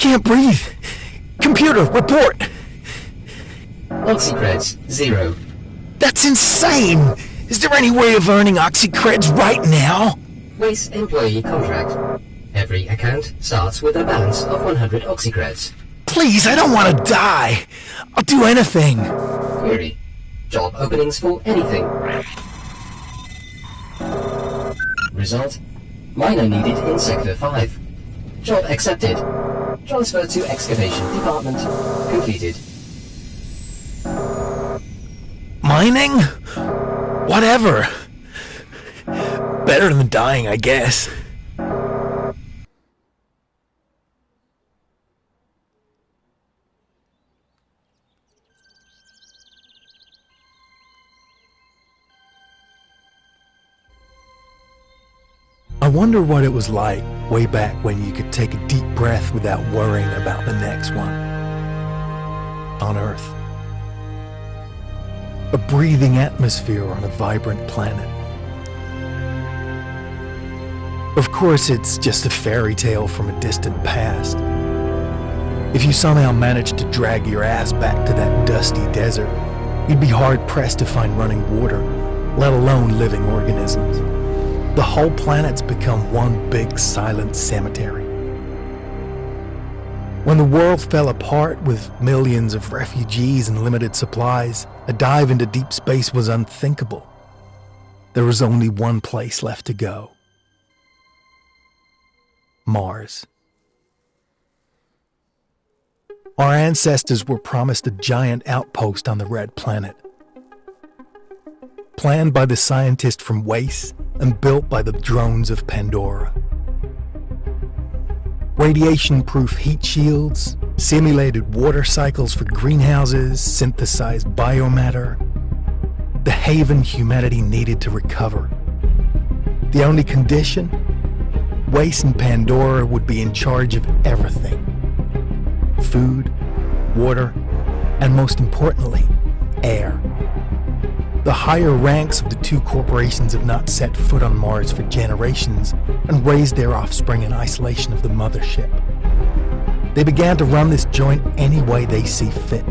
can't breathe. Computer, report. Oxycreds, 0. That's insane. Is there any way of earning Oxycreds right now? Weyss employee contract. Every account starts with a balance of 100 Oxycreds. Please, I don't want to die. I'll do anything. Query. Job openings for anything. Result. Miner needed in Sector 5. Job accepted. Transfer to excavation department. Completed. Mining? Whatever. Better than dying, I guess. I wonder what it was like way back when you could take a deep breath without worrying about the next one. On Earth. A breathing atmosphere on a vibrant planet. Of course, it's just a fairy tale from a distant past. If you somehow managed to drag your ass back to that dusty desert, you'd be hard-pressed to find running water, let alone living organisms. The whole planet's become one big silent cemetery. When the world fell apart with millions of refugees and limited supplies, a dive into deep space was unthinkable. There was only one place left to go. Mars. Our ancestors were promised a giant outpost on the Red Planet. Planned by the scientist from Weyss and built by the drones of Pandora. Radiation-proof heat shields, simulated water cycles for greenhouses, synthesized biomatter. The haven humanity needed to recover. The only condition? Weyss and Pandora would be in charge of everything. Food, water, and most importantly, air. The higher ranks of the two corporations have not set foot on Mars for generations and raised their offspring in isolation of the mothership. They began to run this joint any way they see fit.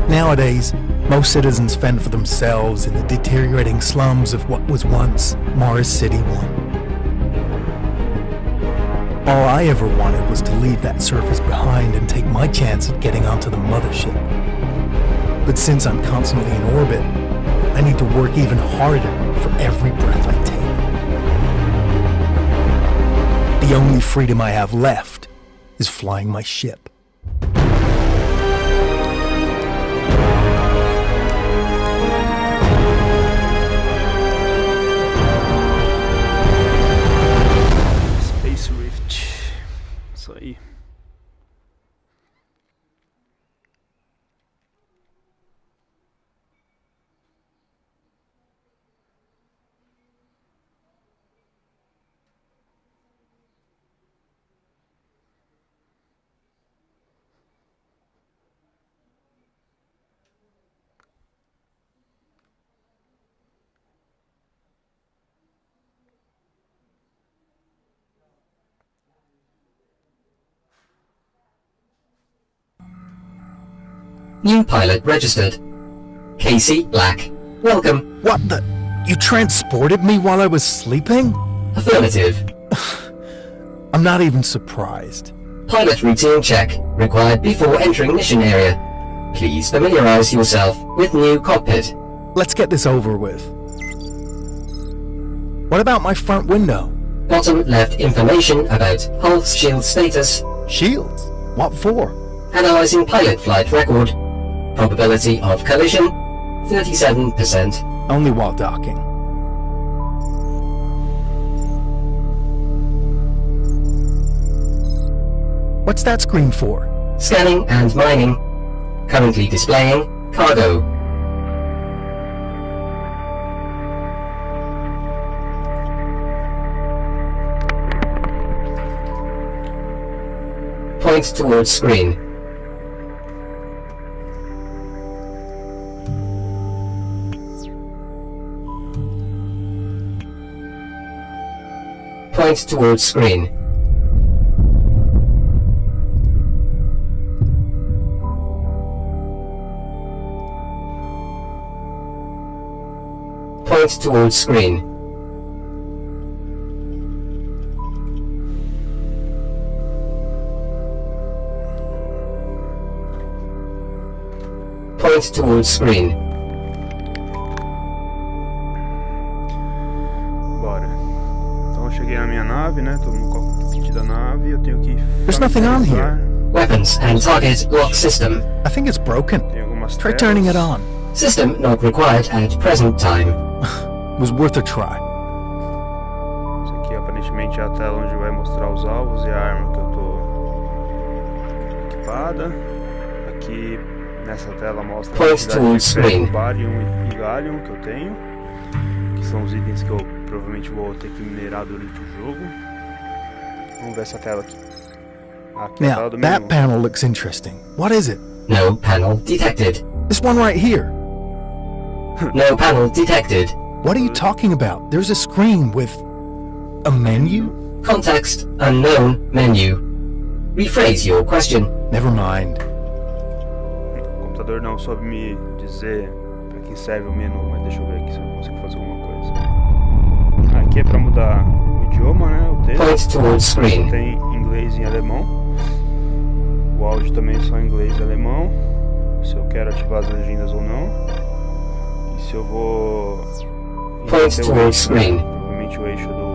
Nowadays, most citizens fend for themselves in the deteriorating slums of what was once Mars City 1. All I ever wanted was to leave that surface behind and take my chance at getting onto the mothership. But since I'm constantly in orbit, I need to work even harder for every breath I take. The only freedom I have left is flying my ship. Space Rift. Isso aí. New pilot registered. Casey Black. Welcome. What the? You transported me while I was sleeping? Affirmative. I'm not even surprised. Pilot routine check required before entering mission area. Please familiarize yourself with new cockpit. Let's get this over with. What about my front window? Bottom left information about hull shield status. Shields? What for? Analyzing pilot flight record. Probability of collision, 37%. Only while docking. What's that screen for? Scanning and mining. Currently displaying cargo. Point towards screen. Point towards screen. Point towards screen. Point towards screen. Bora. Então eu cheguei na minha nave, né? Tô no cockpit da nave, eu tenho que... There's nothing on here. Weapons and target lock system. I think it's broken. Tem algumas Try telas. turning it on. System not required at present time. Was worth a try. Isso aqui aparentemente é a tela onde vai mostrar os alvos e a arma que eu tô equipada. Aqui nessa tela mostra a Point quantidade towards de ferro, screen. barium e gallium que eu tenho, que são os itens que eu provavelmente vou ter que minerar durante o jogo. Vamos ver essa tela aqui. Aqui é a tela Now, do that menu. panel looks interesting. What is it? No panel detected. This one right here. No panel detected. What are you talking about? There's a screen with a menu? Context unknown menu. Rephrase your question. Never mind. O computador não soube me dizer para que serve o menu, mas deixa eu ver aqui se eu consigo fazer alguma coisa. Aqui é para mudar o idioma, né? O texto. Point towards screen. Tem inglês e alemão. O áudio também só em inglês e alemão. Se eu quero ativar as legendas ou não. E se eu vou Point inverter o towards eixo, screen. provavelmente o eixo do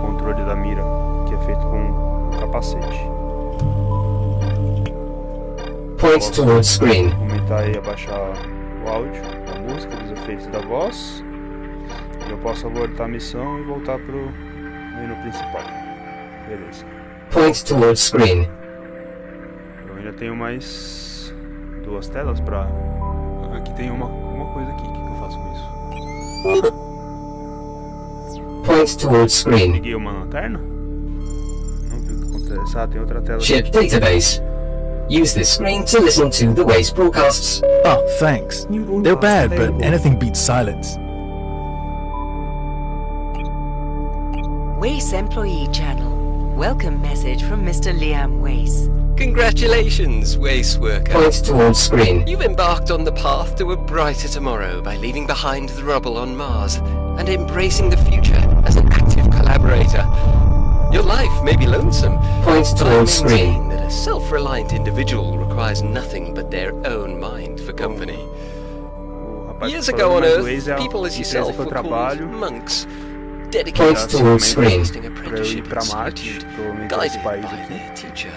controle da mira, que é feito com o capacete. Point towards screen. Aumentar e abaixar o áudio da música, dos efeitos da voz. E eu posso abortar a missão e voltar pro menu principal. Beleza. Point towards screen. Eu ainda tenho mais duas telas pra... Aqui tem uma coisa aqui. O que eu faço com isso? Point towards screen. Liguei uma lanterna? Não vi o que acontece. Ah, tem outra tela aqui. Ship database. Use this screen to listen to the Weyss broadcasts. Oh, thanks. They're bad, but anything beats silence. Weyss Employee Channel. Welcome message from Mr. Liam Weyss. Congratulations, Weyss worker. Point towards screen. You've embarked on the path to a brighter tomorrow by leaving behind the rubble on Mars and embracing the future as an active collaborator. Your life may be lonesome, Point but I towards screen. maintain that a self-reliant individual requires nothing but their own mind for company. O rapaz Years que ago falou, on mas o Earth, Weyss é a people as empresa yourself que eu were called trabalho. monks, Point dedicated to towards screen. wasting Pra eu apprenticeship ir pra and Marte, solitude, provavelmente guided esse país by aqui. their teacher.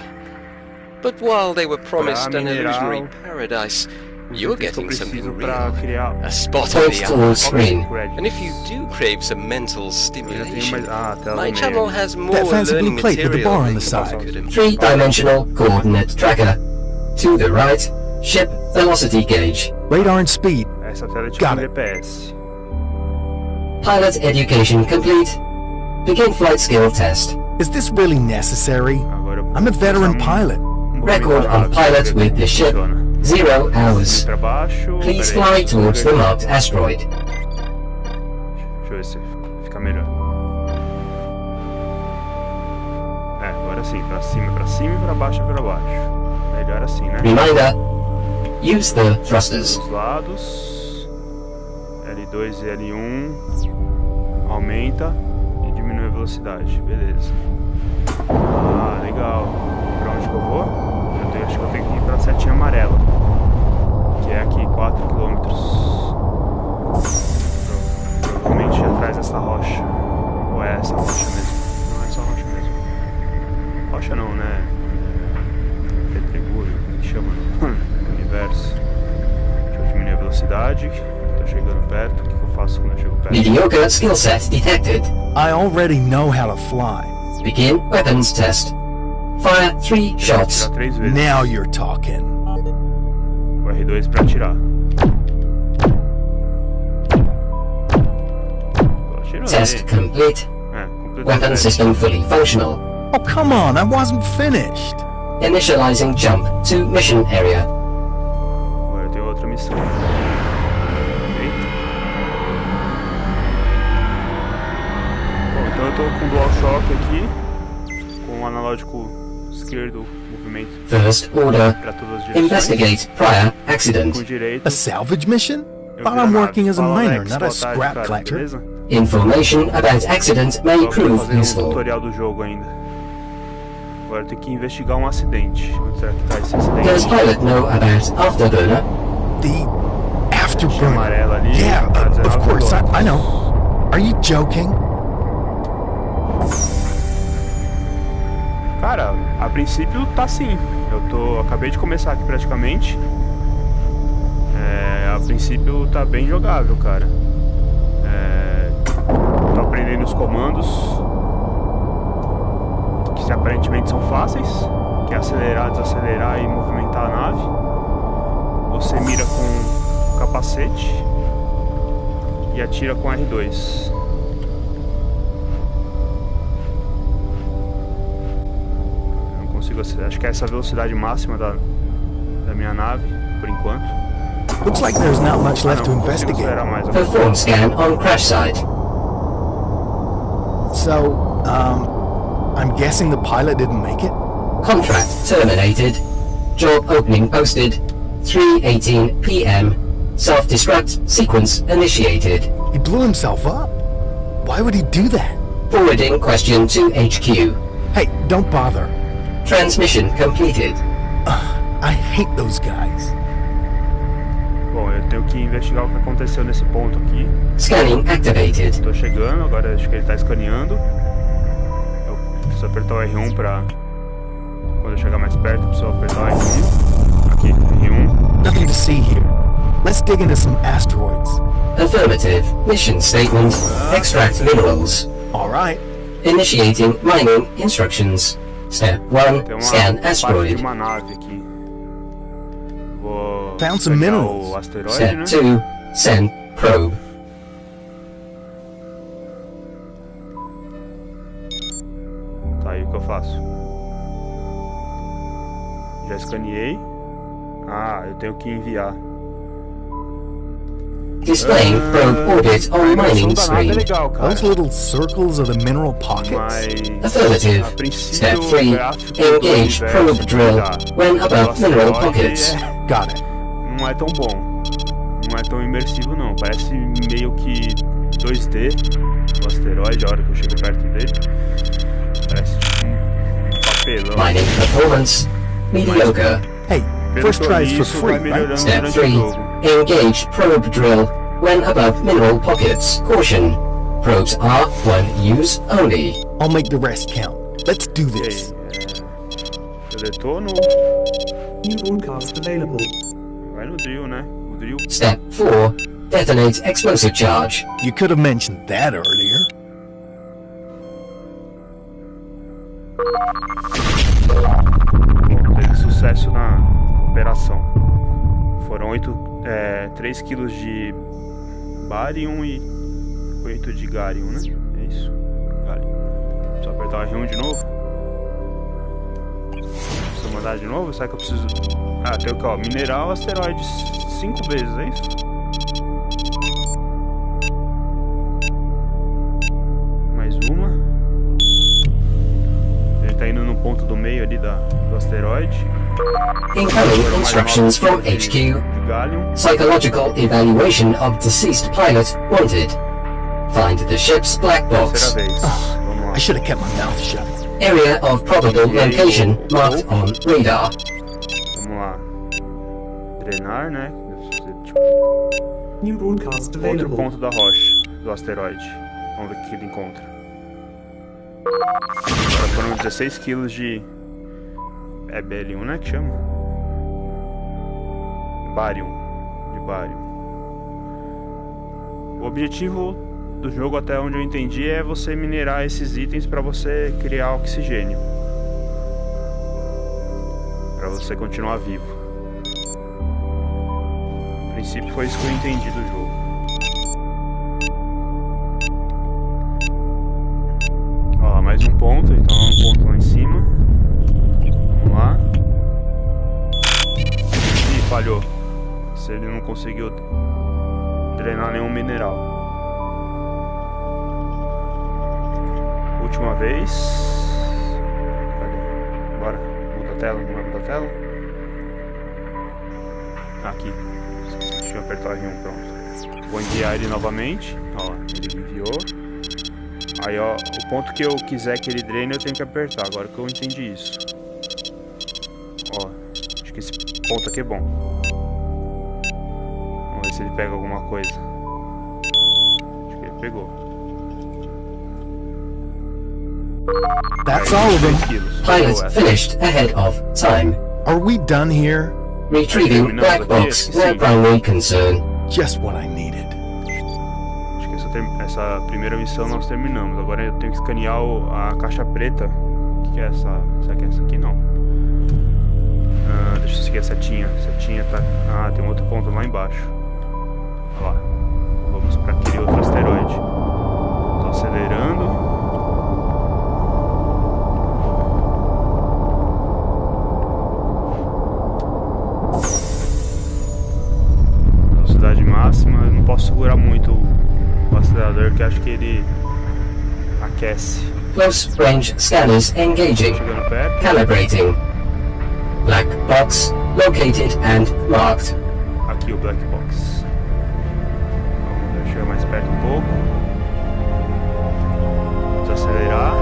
But while they were promised an minerar illusory paradise, you're Os itens que eu getting something preciso pra real. criar A spot of Point the towards art. screen. And if you do crave some mental Eu ainda tenho stimulation, mais... Ah, a tela my do channel meio. has more That fancy learning blue plate with the material bar on than the you side. could imagine. Three-dimensional coordinate tracker. To the right, ship velocity gauge. Radar and speed. Essa tela é tipo Got um it. DPS. Pilot education complete. Begin flight skill test. Is this really necessary? Agora eu I'm a veteran vou pilot. Record on pilot with the ship. 0 hours. Pra baixo. Please Pera fly aí, towards the marked asteroid. Deixa eu ver se fica melhor. É, agora sim, pra cima e pra baixo. Melhor assim, né? Reminder. Use the thrusters. Dos lados. L2 e L1. Aumenta e diminui a velocidade. Beleza. Ah, legal. Pra onde que eu vou? Acho que eu tenho que ir pra setinha amarela. Que é aqui, 4 km. Provavelmente atrás dessa rocha. Ou é essa rocha mesmo? Não, é só rocha mesmo. Rocha não, né? Pedregulho, como que chama no universo. Deixa eu diminuir a velocidade. Tô chegando perto. O que eu faço quando eu chego perto? Mediocre skill set detected. I already know how to fly. Begin weapons test. Fire 3 shots. Atirar 3 vezes. Now you're talking. O R2 pra atirar. Tô atirando Test aí. complete. Completou o Weapon teste. system fully functional. Oh, come on, I wasn't finished. Initializing jump to mission area. Agora eu tenho outra missão. Eita. Bom, então eu tô com o DualShock aqui. Com o analógico esquerdo, movimento First order. para todas as direções. Investigate prior Com accident. o direito, A salvage mission? But I'm working as a miner, not a scrap collector. Information about accident may prove Um useful. tutorial do jogo ainda. Agora eu tenho que investigar um acidente. Onde será que tá esse acidente? Does pilot know about afterburner? The Amarela afterburner. ali, Yeah, tá 19 of course, I quilômetros. know. Are you joking? Cara, a princípio tá sim. Acabei de começar aqui praticamente. A princípio tá bem jogável, cara. Tô aprendendo os comandos que aparentemente são fáceis, que é acelerar, desacelerar e movimentar a nave. Você mira com o capacete e atira com R2. Eu não consigo acelerar. Acho que é essa a velocidade máxima da minha nave, por enquanto. Looks like there's not much left to Não consigo investigate. acelerar mais. Perform scan on crash site. So, I'm guessing the pilot didn't make it? Contract terminated. Job opening posted. 3:18 p.m. Self-destruct sequence initiated. He blew himself up. Why would he do that? Forwarding question to HQ. Hey, don't bother. Transmission completed. I hate those guys. Bom, eu tenho que investigar o que aconteceu nesse ponto aqui. Scanning activated. Tô chegando, agora acho que ele tá escaneando. Eu preciso apertar o R1 pra... Quando eu chegar mais perto, eu preciso apertar o R1. Aqui, R1. Nothing to see here. Let's dig into some asteroids. Affirmative. Mission statement. Extract minerals. All right. Initiating mining instructions. Step 1. Tem uma Scan parte de asteroid. uma nave aqui. Vou Found some pegar minerals. o asteroide, Step né? 2. Send probe. Tá aí o que eu faço. Já escaneei. Ah, eu tenho que enviar. Displaying probe orbit on A animação mining da nave é screen. legal, cara. Those little circles are the mineral pockets? Mas... Affirmative. A princípio, Step o 3. gráfico do Engage universo probe drill da- when do above mineral asteroide pockets. Got it. não é tão bom. Não é tão imersivo não. Parece meio que 2D o asteroide, a hora que eu chego perto dele. Parece tipo um papelão. Mining performance. Mediocre. Hey, Pelo first que eu tries li, for isso free, vai melhorando right? Step durante o 3. jogo. Engage probe drill when above mineral pockets. Caution. Probes are one use only. I'll make the rest count. Let's do E this. aí, eu detono, New broadcast available. vai no drill, né? O drill. Step 4. Detonate explosive charge. You could have mentioned that earlier. Bom, teve sucesso na operação. Foram 3 kg de bárium e 8 de gárium, né? É isso. Gárium. Só apertar o R1 de novo. Preciso mandar de novo? Será que eu preciso... Ah, tem o que, ó, mineral asteroides 5 vezes, é isso? Mais uma. Ele tá indo no ponto do meio ali do asteroide. Incoming instructions from HQ. De gálium. Psychological evaluation of deceased pilot wanted. Find the ship's black box. Terceira vez. Vamos lá. I should have kept my mouth shut. Area of probable location marked on radar. Vamos lá. Drenar, né? Tipo, New broadcast outro available. ponto da rocha, do asteroide. Vamos ver o que ele encontra. Agora foram 16 kg de... É Belium, né? Que chama? Bárium. De bárium. O objetivo do jogo, até onde eu entendi, é você minerar esses itens para você criar oxigênio. Para você continuar vivo. A princípio foi isso que eu entendi do jogo. Ó lá, mais um ponto, então é um ponto lá em cima. Vamos lá. Ih, falhou. Se ele não conseguiu drenar nenhum mineral. Última vez. Cadê? Bora. Muda a tela, não vai mudar a tela? Aqui. Deixa eu apertar o R1, pronto. Vou enviar ele novamente. Ó, ele enviou. Aí, ó, o ponto que eu quiser que ele drene, eu tenho que apertar. Agora que eu entendi isso. Ó, acho que esse ponto aqui é bom. Vamos ver se ele pega alguma coisa. Acho que ele pegou. That's all of them. Pilot finished ahead of time. Are we done here? Retrieving black box, their primary concern. Just what I needed. Acho que essa primeira missão nós terminamos. Agora eu tenho que escanear a caixa preta. O que é essa? Será que é essa aqui? Não. Deixa eu seguir a setinha. A setinha tá... Ah, tem um outro ponto lá embaixo. Olha lá. Vamos para aquele outro asteroide. Tô acelerando. Velocidade máxima. Eu não posso segurar muito o acelerador, que acho que ele aquece. Close range scanners engaging. Chegando perto. Calibrating. Black box located and marked. Aqui o black box. Vamos chegar mais perto um pouco. Vamos acelerar.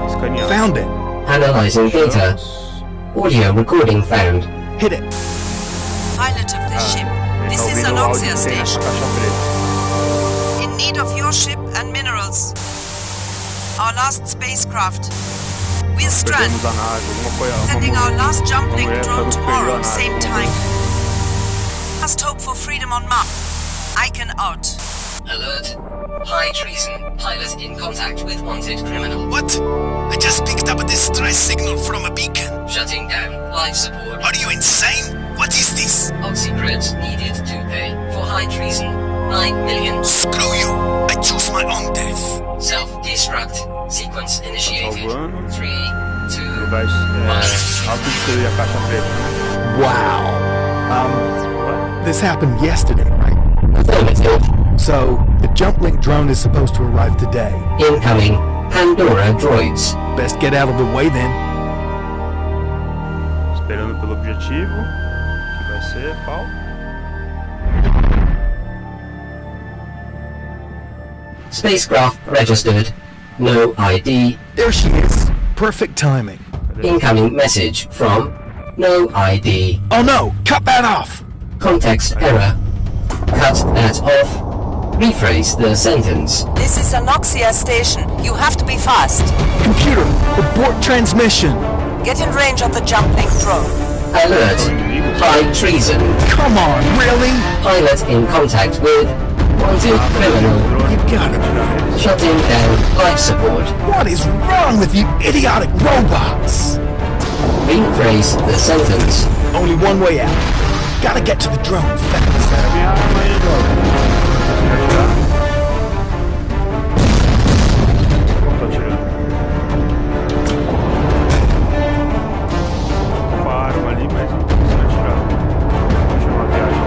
Escanear. Found it. Analyzing data. Audio recording found. Hit it. Pilot of the ship, Ele this tá is ouvindo o áudio Anoxia que tem nessa Station. caixa preta. In need of your ship and minerals. Our last spacecraft. We'll strand. Perdemos a nave, alguma coisa. Sending our last jump link mulher drone nos perdeu a tomorrow, nave. same time. Last hope for freedom on Marte. Icon out. Alert. High treason. Pilot in contact with wanted criminal. What? I just picked up a distress signal from a beacon. Shutting down life support. Are you insane? What is this? Oxycreds needed to pay for high treason. 9 million. Screw you. I choose my own death. Self-destruct. Sequence initiated. Salvando. 3, 2, Ele vai autodestruir a caixa preta. Wow. This happened yesterday, right? Affirmative. So, the jump link drone is supposed to arrive today. Incoming. Pandora droids. Best get out of the way then. Esperando pelo objetivo. Que vai ser qual? Spacecraft registered. No ID. There she is. Perfect timing. Incoming message from no ID. Oh no! Cut that off! Context error. Cut that off. Rephrase the sentence. This is Anoxia Station. You have to be fast. Computer, abort transmission! Get in range of the jump link drone. Alert. High treason. Come on, really? Pilot in contact with wanted criminal. You gotta be. Shutting down life support. What is wrong with you idiotic robots? Rephrase the sentence. Only one way out. Gotta get to the drone fast. Minha arma aí, jovem. Tô atirando. Com a arma ali, mas não tô conseguindo atirar. Vou chamar a viagem.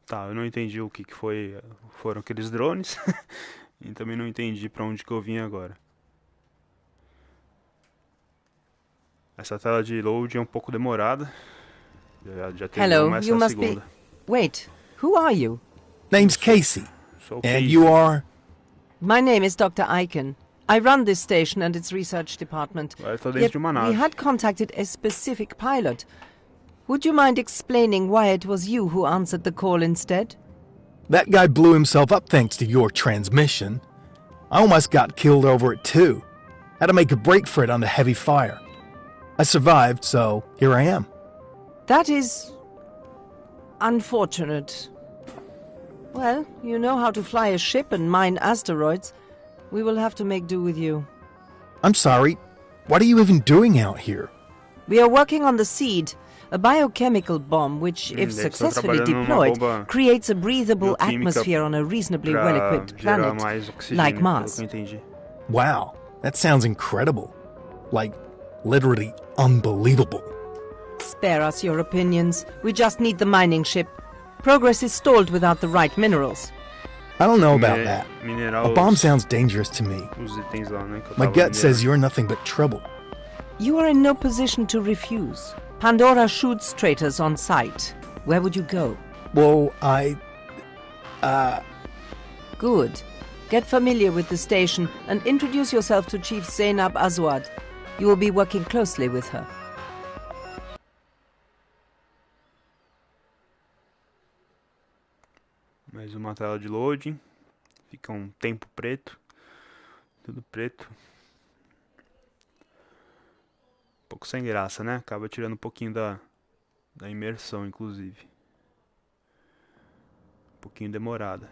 Tá, eu não entendi o que foram aqueles drones e também não entendi pra onde que eu vim agora. Essa tela de load é um pouco demorada. Já Hello, mais you a must be... segunda. Wait, who are you? Name's Casey. Sou o And Casey. you are? My name is Dr. Icon. I run this station and its research department. Agora eu tô dentro Yet de uma we nave. had contacted a specific pilot. Would you mind explaining why it was you who answered the call instead? That guy blew himself up thanks to your transmission. I almost got killed over it too. Had to make a break for it under heavy fire. I survived, so here I am. That is... unfortunate. Well, you know how to fly a ship and mine asteroids. We will have to make do with you. I'm sorry. What are you even doing out here? We are working on the S.E.E.D, a biochemical bomb which, if successfully deployed, creates a breathable atmosphere on a reasonably well-equipped planet, like Mars. Wow, that sounds incredible. Like, literally unbelievable. Spare us your opinions. We just need the mining ship. Progress is stalled without the right minerals. I don't know about that. A bomb sounds dangerous to me. My gut says you're nothing but trouble. You are in no position to refuse. Pandora shoots traitors on sight. Where would you go? Well, Good. Get familiar with the station and introduce yourself to Chief Zainab Azwad. You will be working closely with her. Mais uma tela de loading. Fica um tempo preto. Tudo preto. Um pouco sem graça, né? Acaba tirando um pouquinho da imersão, inclusive. Um pouquinho demorada.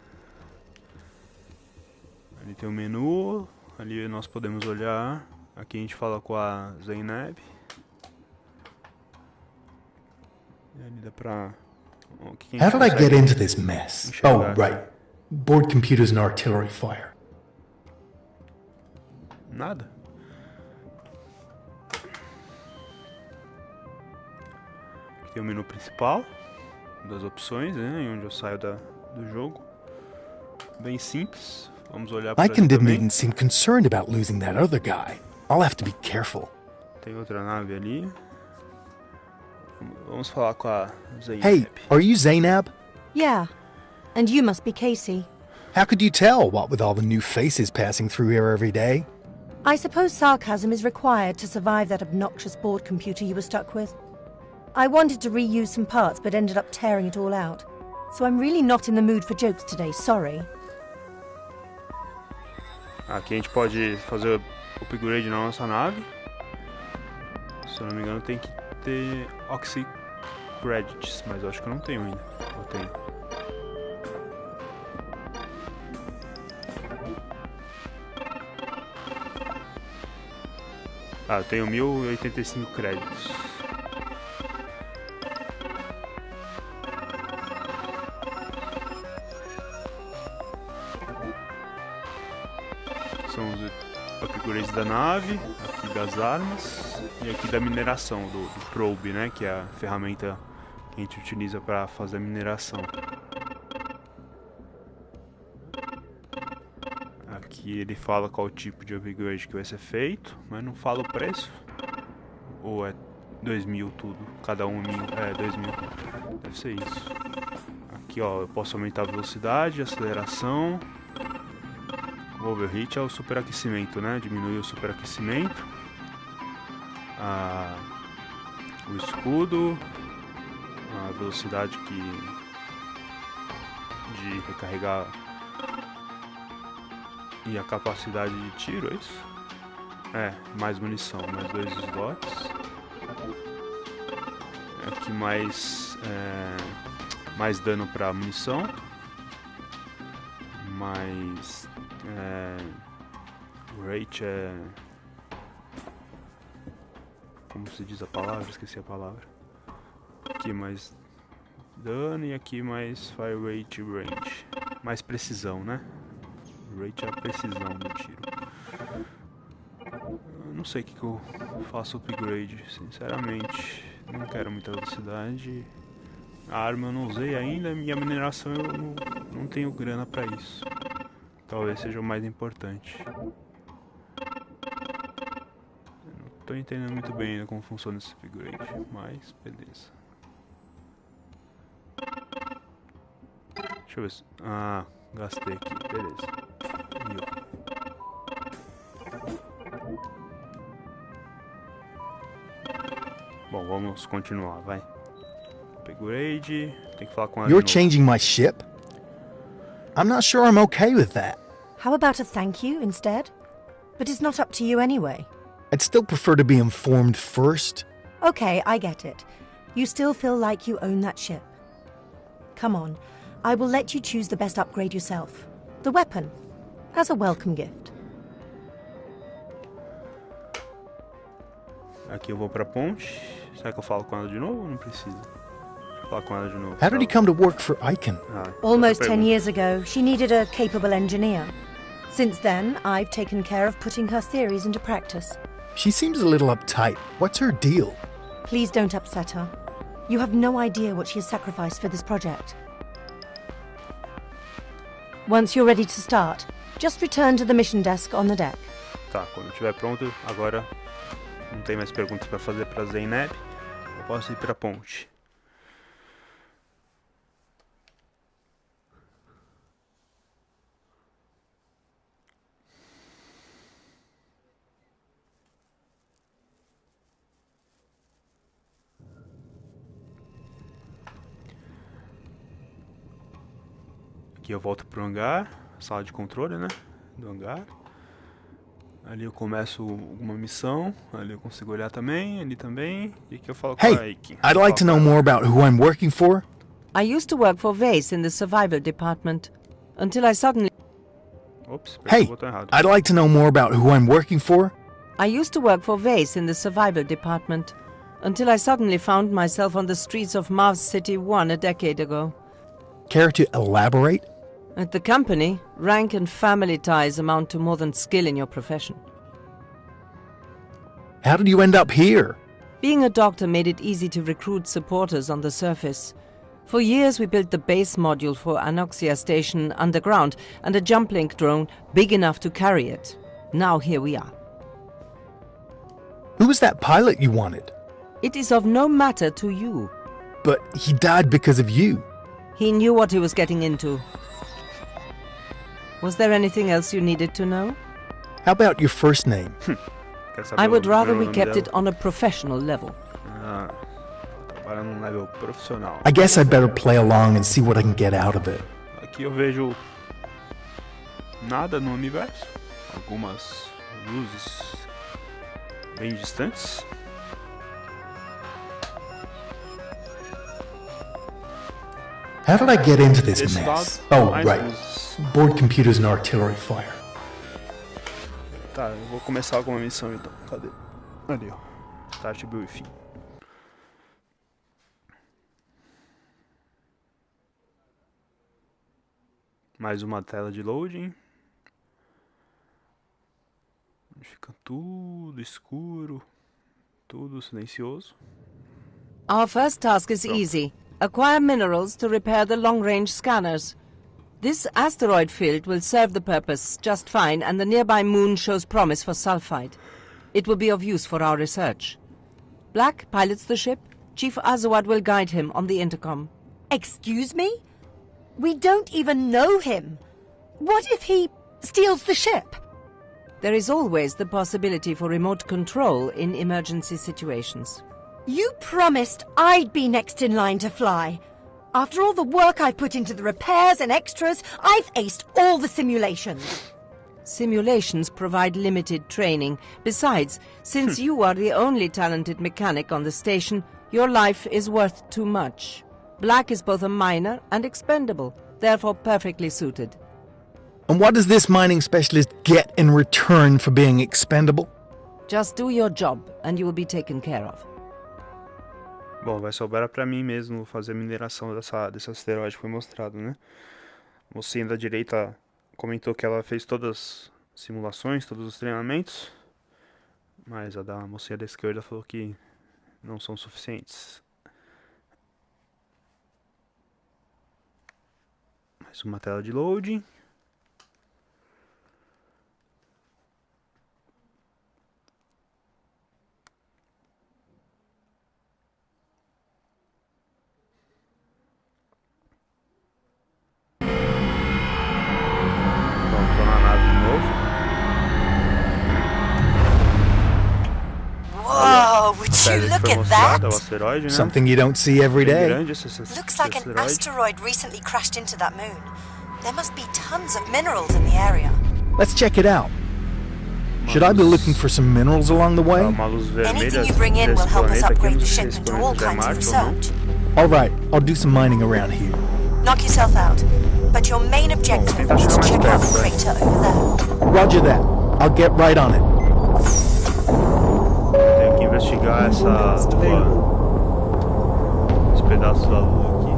Ali tem o menu. Ali nós podemos olhar. Aqui a gente fala com a Zainab. E ali dá pra... How did I get into this mess? Oh, right. Board computers and artillery fire. Nada. Aqui tem o menu principal das opções, né? Onde eu saio do jogo. Bem simples. Vamos olhar para Icon didn't even seem concerned about losing that other guy. I'll have to be careful. Tem outra nave ali. Vamos falar com a Zainab. Hey, are you Zainab? Yeah. And you must be Casey. How could you tell, what with all the new faces passing through here every day? I suppose sarcasm is required to survive that obnoxious board computer you were stuck with. I wanted to reuse some parts but ended up tearing it all out. So I'm really not in the mood for jokes today, sorry. Aqui a gente pode fazer o upgrade na nossa nave. Se eu não me engano tem que ter Oxycreds, mas eu acho que eu não tenho ainda. Eu tenho. Ah, eu tenho 1085 créditos. São os upgrades da nave, aqui das armas e aqui da mineração, do probe, né, que é a ferramenta que a gente utiliza para fazer a mineração. Aqui ele fala qual tipo de upgrade que vai ser feito, mas não fala o preço. Ou é 2.000 tudo, cada um 1.000, é 2.000, deve ser isso. Aqui ó, eu posso aumentar a velocidade, aceleração. O overheat é o superaquecimento, né? Diminui o superaquecimento. O escudo. A velocidade de recarregar. E a capacidade de tiro, é isso? É, mais munição, mais 2 slots. Aqui mais dano para munição. Mais... rate é... como se diz a palavra? Esqueci a palavra. Aqui mais dano e aqui mais fire rate e range. Mais precisão, né? Rate é a precisão do tiro. Eu não sei o que eu faço upgrade, sinceramente. Não quero muita velocidade. A arma eu não usei ainda e a mineração eu não tenho grana pra isso. Talvez seja o mais importante. Eu não tô entendendo muito bem ainda como funciona esse upgrade, mas beleza. Deixa eu ver se... Ah, gastei aqui, beleza. Bom, vamos continuar, vai. Upgrade. Tem que falar com ela You're de novo. changing my ship? I'm not sure I'm okay with that. How about a thank you instead? But it's not up to you anyway. I'd still prefer to be informed first. Okay, I get it. You still feel like you own that ship. Come on, I will let you choose the best upgrade yourself. The weapon, as a welcome gift. Aqui eu vou pra ponte. Será que eu falo com ela de novo ou não precisa? Deixa eu falar com ela de novo. How did he come to work for Icon? Almost 10 years ago, she needed a capable engineer. Since then, I've taken care of putting her theories into practice. She seems a little uptight. What's her deal? Please don't upset her. You have no idea what she has sacrificed for this project. Once you're ready to start, just return to the mission desk on the deck. Tá, quando eu estiver pronto, agora não tem mais perguntas para fazer para Zeynep. Eu posso ir para a ponte. Aqui eu volto pro hangar, sala de controle, né, do hangar. Ali eu começo uma missão, ali eu consigo olhar também, ali também. E aqui eu falo com a Hey, Ike. I'd like to know more about who I'm working for. I used to work for Weyss in the survival department, until I suddenly... Ops, apertei Hey, o botão errado. I'd like to know more about who I'm working for. I used to work for Weyss in the survival department, until I suddenly found myself on the streets of Mars City 1 a decade ago. Care to elaborate? At the company, rank and family ties amount to more than skill in your profession. How did you end up here? Being a doctor made it easy to recruit supporters on the surface. For years we built the base module for Anoxia Station underground and a jump-link drone big enough to carry it. Now here we are. Who was that pilot you wanted? It is of no matter to you. But he died because of you. He knew what he was getting into. Was there anything else you needed to know? How about your first name? I would rather we kept it on a professional level. Trabalha num level profissional. I guess I'd better play along and see what I can get out of it. Aqui eu vejo nada no universo. Algumas luzes bem distantes. How did I get into this Desse mess? lado, Oh, mais right. luzes. Board computers and artillery fire. Tá, eu vou começar alguma missão então. Cadê? Ali, ó. Start briefing. Mais uma tela de loading. Fica tudo escuro, tudo silencioso. Our first task is easy. Acquire minerals to repair the long-range scanners. This asteroid field will serve the purpose just fine, and the nearby moon shows promise for sulfide. It will be of use for our research. Black pilots the ship. Chief Azawad will guide him on the intercom. Excuse me? We don't even know him. What if he steals the ship? There is always the possibility for remote control in emergency situations. You promised I'd be next in line to fly. After all the work I've put into the repairs and extras, I've aced all the simulations. Simulations provide limited training. Besides, since you are the only talented mechanic on the station, your life is worth too much. Black is both a miner and expendable, therefore perfectly suited. And what does this mining specialist get in return for being expendable? Just do your job and you will be taken care of. Bom, vai sobrar pra mim mesmo fazer a mineração desse asteroide que foi mostrado, né? A mocinha da direita comentou que ela fez todas as simulações, todos os treinamentos, mas a da mocinha da esquerda falou que não são suficientes. Mais uma tela de loading. Whoa, would pedra que foi mostrada, o asteroide, né? Something you don't see every Bem day. grande esse Looks like an asteroide. asteroid recently crashed into that moon. There must be tons of minerals in the area. Let's check it out. Should I be looking for some minerals along the way? Uma luz vermelha Anything you bring in will desse help us planeta aqui, upgrade não the sei se ship esse into all planeta é kinds of Marte ou não. research. All right, I'll do some mining around here. Knock yourself out. But your main objective tentar is to chegar mais check out perto, the vai. crater over there. Roger that. I'll get right on it. Tenho que investigar essa lua, os pedaços da lua aqui.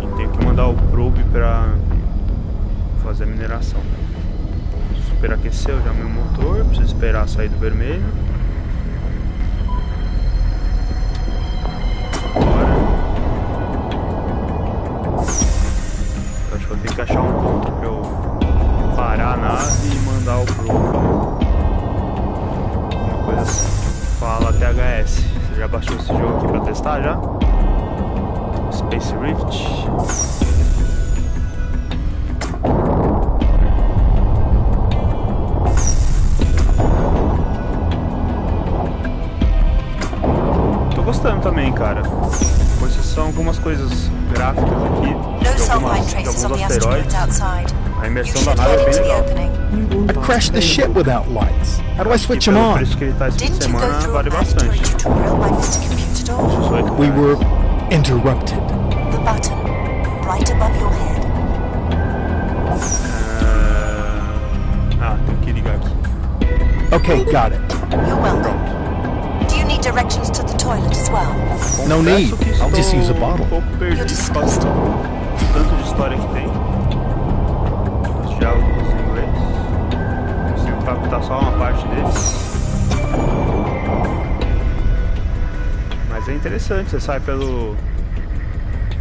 E tenho que mandar o probe pra fazer a mineração. Superaqueceu já meu motor, preciso esperar sair do vermelho. Agora. Eu acho que eu tenho que achar um ponto pra eu parar a nave e mandar o probe. Uma coisa assim. Fala THS. Você já baixou esse jogo aqui pra testar já? Space Rift. Tô gostando também, cara. Pois são algumas coisas gráficas aqui No de sulfide traces on alguns the asteroids asteroides. outside. A You imersão should da nave head é bem into the legal. opening. I crashed the ship without lights. How do I switch them Pelo on? preço que ele tá essa Didn't you go semana, through a vale mandatory bastante. tutorial by Mr. Computador? R$18. We were interrupted. The button, right above your head. Tem que ligar aqui. Okay, got it. You're welcome. Do you need directions to the toilet as well? No need. Confesso que I'll just estou use a bottle. Um pouco You're perdido. disgusting. Tanto de história que tem. Os diálogos em inglês. Consigo captar só uma parte deles. Mas é interessante, você sai pelo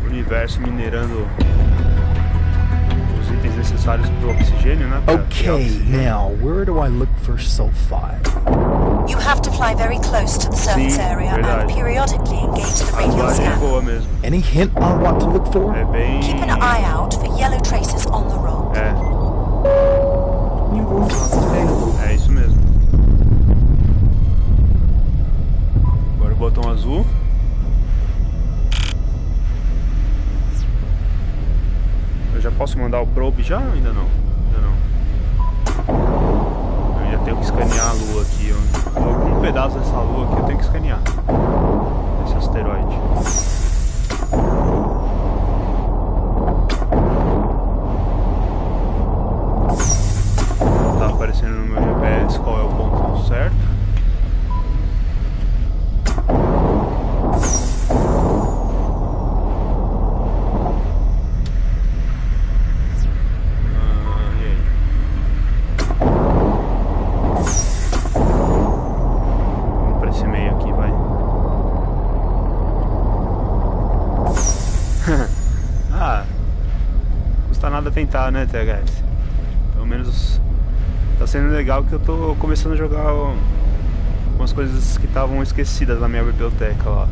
universo minerando os itens necessários para o oxigênio, né? Pra criar Okay, oxigênio. now where do I look for sulfide? You have to fly very close to the surface Sim, area and verdade. periodically engage the A radial dublagem é scan. boa mesmo. Any hint on what to look for? É bem... Keep an eye out for yellow traces on the rock. New broadcast available. É isso mesmo. Agora o botão azul. Eu já posso mandar o probe já? Ainda não. Ainda não. Eu já tenho que escanear a lua aqui. Ó. Algum pedaço dessa lua aqui eu tenho que escanear. Esse asteroide. Tá aparecendo no meu GPS qual é o ponto certo. E aí? Vamos pra esse meio aqui, vai. Custa nada tentar, né, THS? Pelo menos tá sendo legal que eu tô começando a jogar umas coisas que estavam esquecidas na minha biblioteca lá.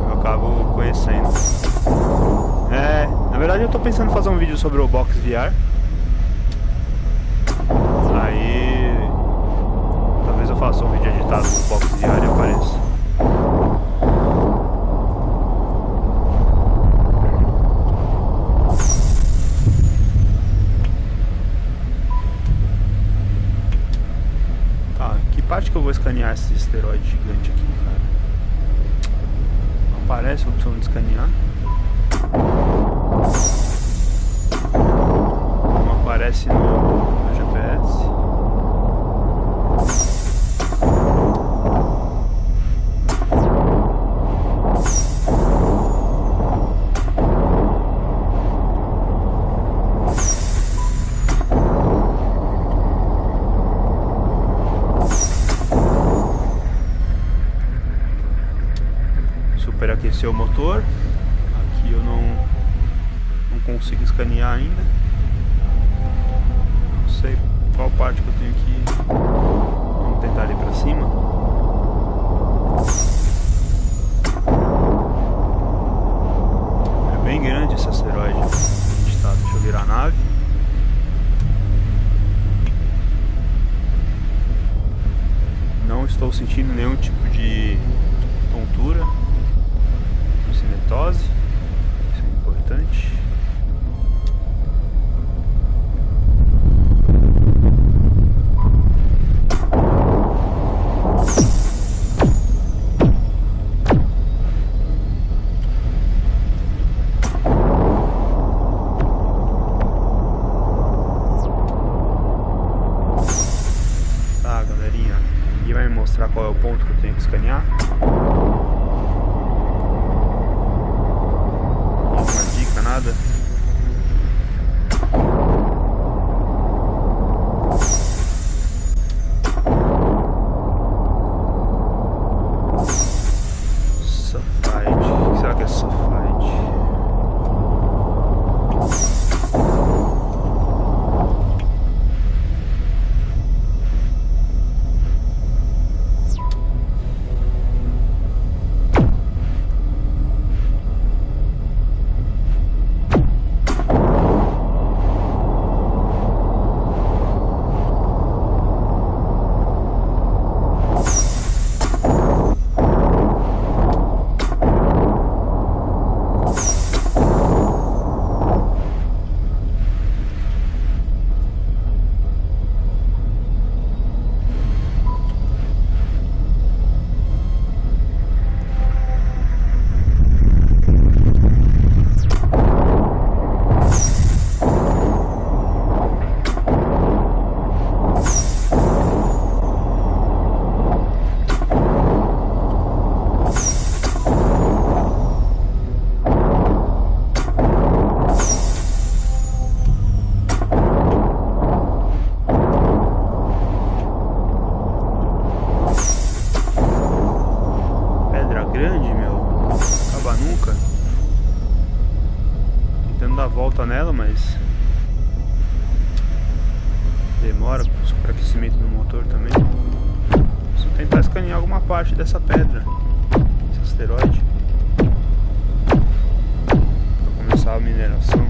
Eu acabo conhecendo. Na verdade eu tô pensando em fazer um vídeo sobre o Box VR. Aí talvez eu faça um vídeo editado do Box VR e apareça. Parte que eu vou escanear esse asteroide gigante aqui, cara. Não aparece a opção de escanear. Não aparece no GPS. Superaqueceu o motor. Aqui eu não consigo escanear ainda. Não sei qual parte que eu tenho que ir. Vamos tentar ali pra cima. É bem grande esse asteroide. Deixa eu virar a nave. estou sentindo nenhum tipo de tontura, cinetose, isso é importante. Qual é o ponto que eu tenho que escanear? Alguma dica, nada? Sulfide. O que será que é sulfide? Nela, mas demora com o superaquecimento do motor também. Preciso tentar escanear alguma parte dessa pedra, esse asteroide, para começar a mineração.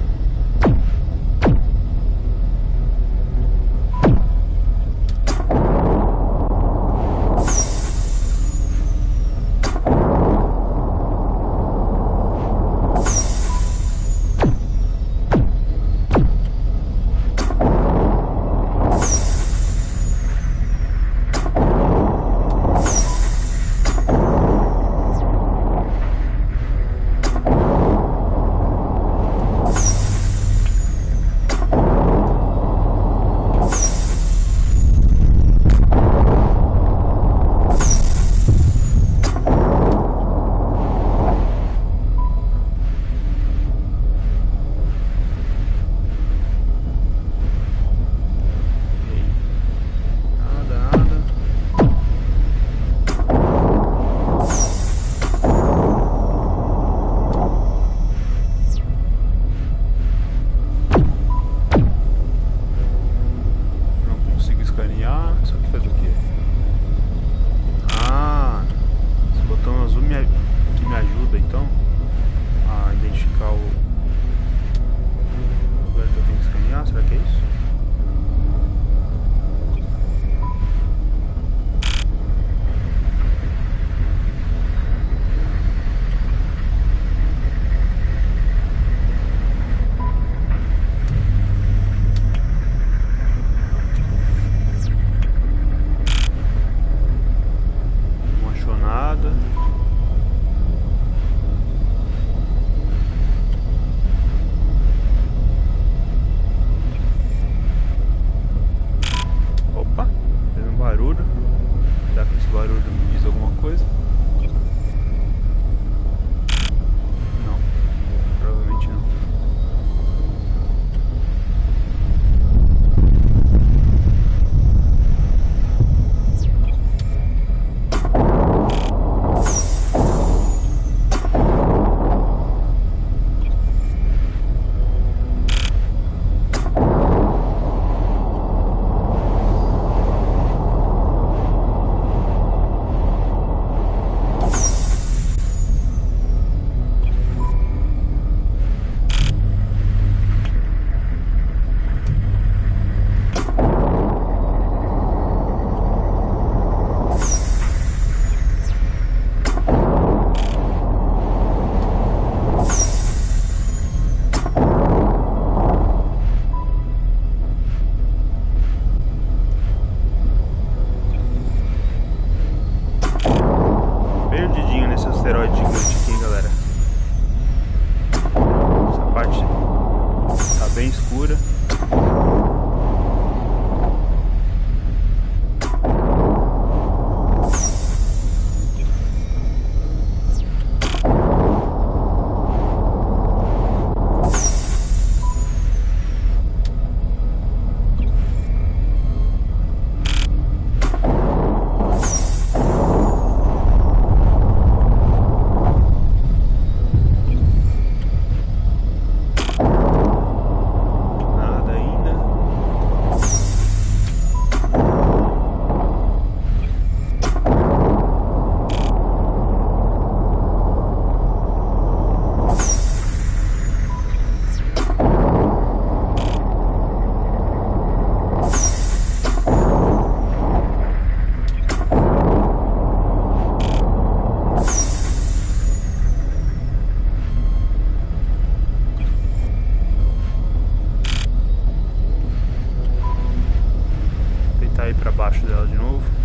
embaixo dela de novo.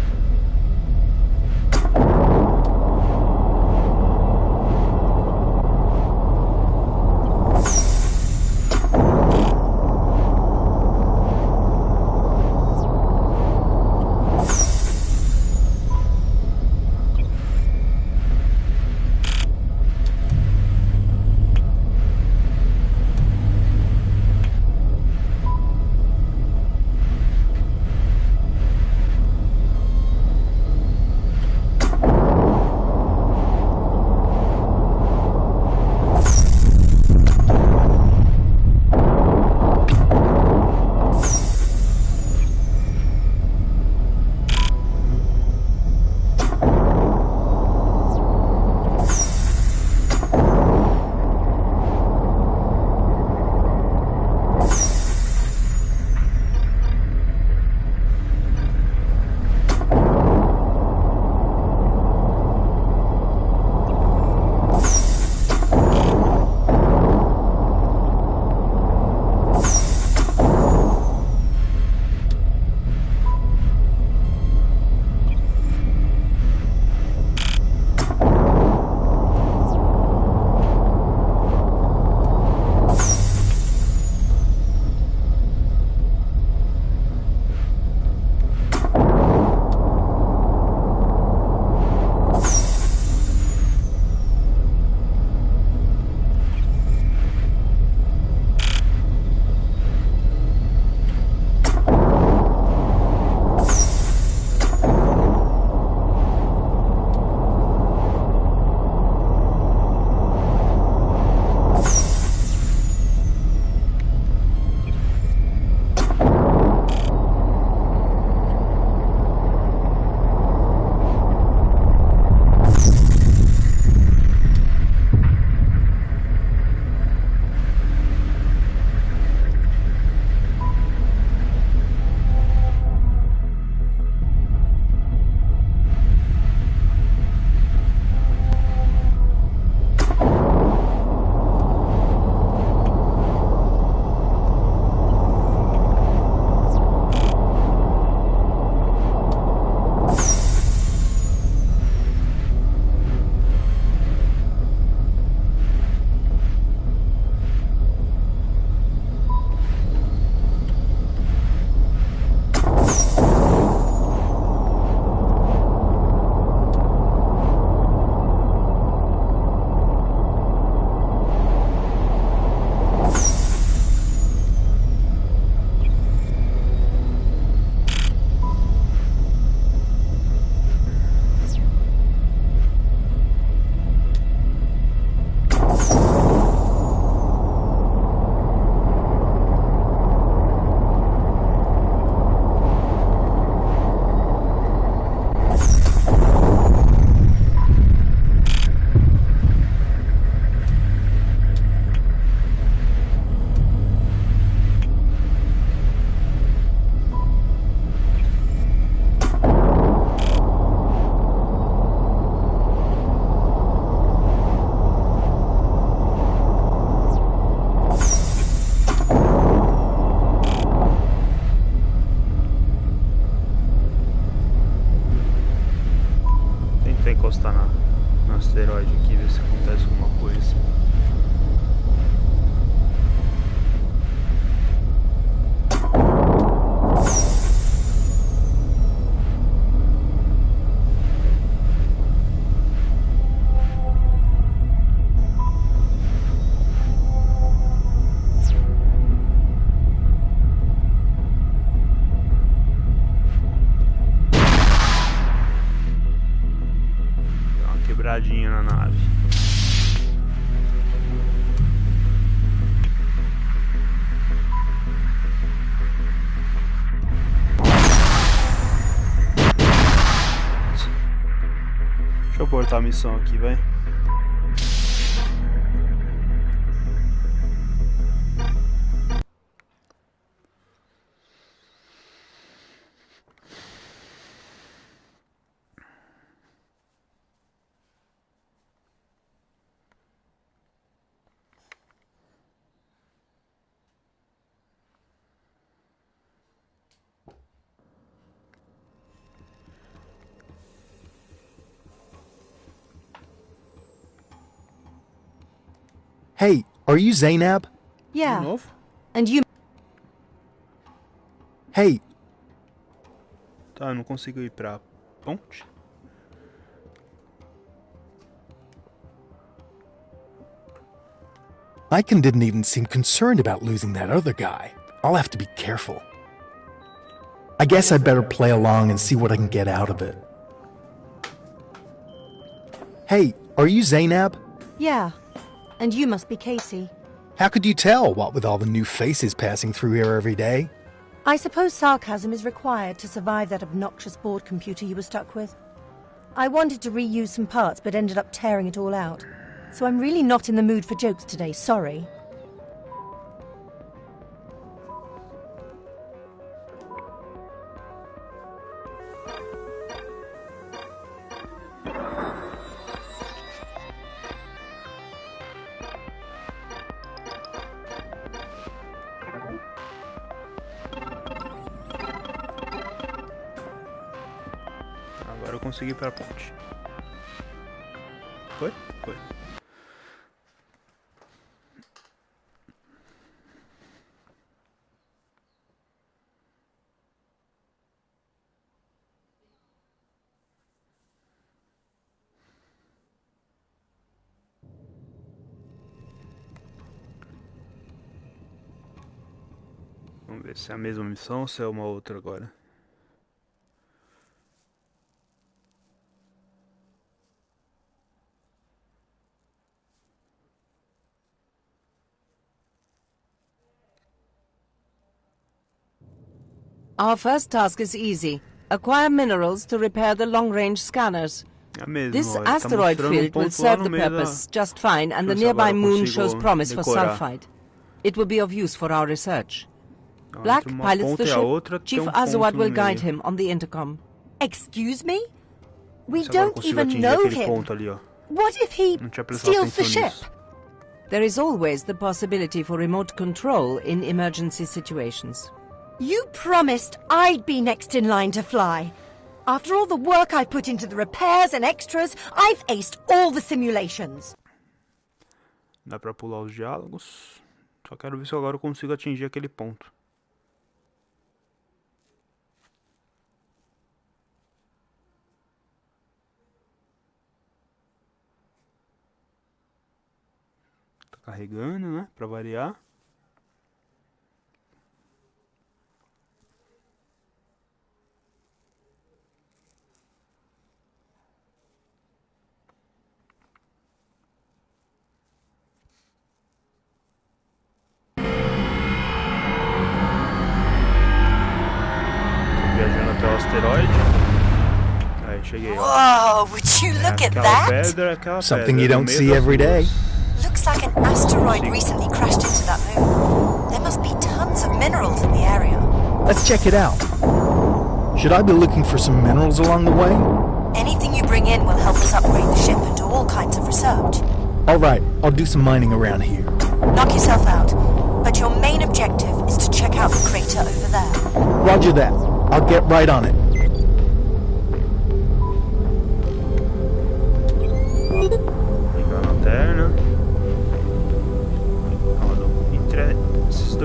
encostar no asteroide aqui, ver se acontece alguma coisa. Quebradinha na nave. Deixa eu cortar a missão aqui, vai. Hey, are you Zainab? Yeah. De novo? And you... Hey, Tá, eu não consigo ir pra ponte. Icon didn't even seem concerned about losing that other guy. I'll have to be careful. I guess I'd better play along and see what I can get out of it. Hey, are you Zainab? Yeah. And you must be Casey. How could you tell, what with all the new faces passing through here every day? I suppose sarcasm is required to survive that obnoxious board computer you were stuck with. I wanted to reuse some parts but ended up tearing it all out. So I'm really not in the mood for jokes today, sorry. Agora eu consegui ir pra ponte. Foi? Foi. Vamos ver se é a mesma missão ou se é uma outra agora. Our first task is easy. Acquire minerals to repair the long-range scanners. É a mesma, This olha, tá asteroid mostrando field will ponto lá serve no the meio purpose just fine, and the Deixa eu ver se nearby agora eu moon consigo shows promise for decorar. sulfide. It will be of use for our research. Então, Black entre uma pilots ponta the e a ship. outra, tem Chief ponto Azawad no will guide meio. him on the intercom. Excuse me? We Se agora eu don't consigo even atingir know aquele him. ponto ali, ó. What if he Não tinha prestado steals the atenção ship? nisso. There is always the possibility for remote control in emergency situations. You promised I'd be next in line to fly. After all the work I've put into the repairs and extras, I've aced all the simulations. Dá pra pular os diálogos. Só quero ver se agora eu consigo atingir aquele ponto. Tá carregando, né? Pra variar. Viajando até o asteroide. Aí, cheguei, ó. Whoa, would you look at Aquela that? pedra, aquela Something pedra, you no don't meio see das every day. duas. Looks like an asteroid recently crashed into that moon. There must be tons of minerals in the area. Let's check it out. Should I be looking for some minerals along the way? Anything you bring in will help us upgrade the ship and do all kinds of research. All right, I'll do some mining around here. Knock yourself out. But your main objective is to check out the crater over there. Roger that. I'll get right on it. Ligar a lanterna. Entre essas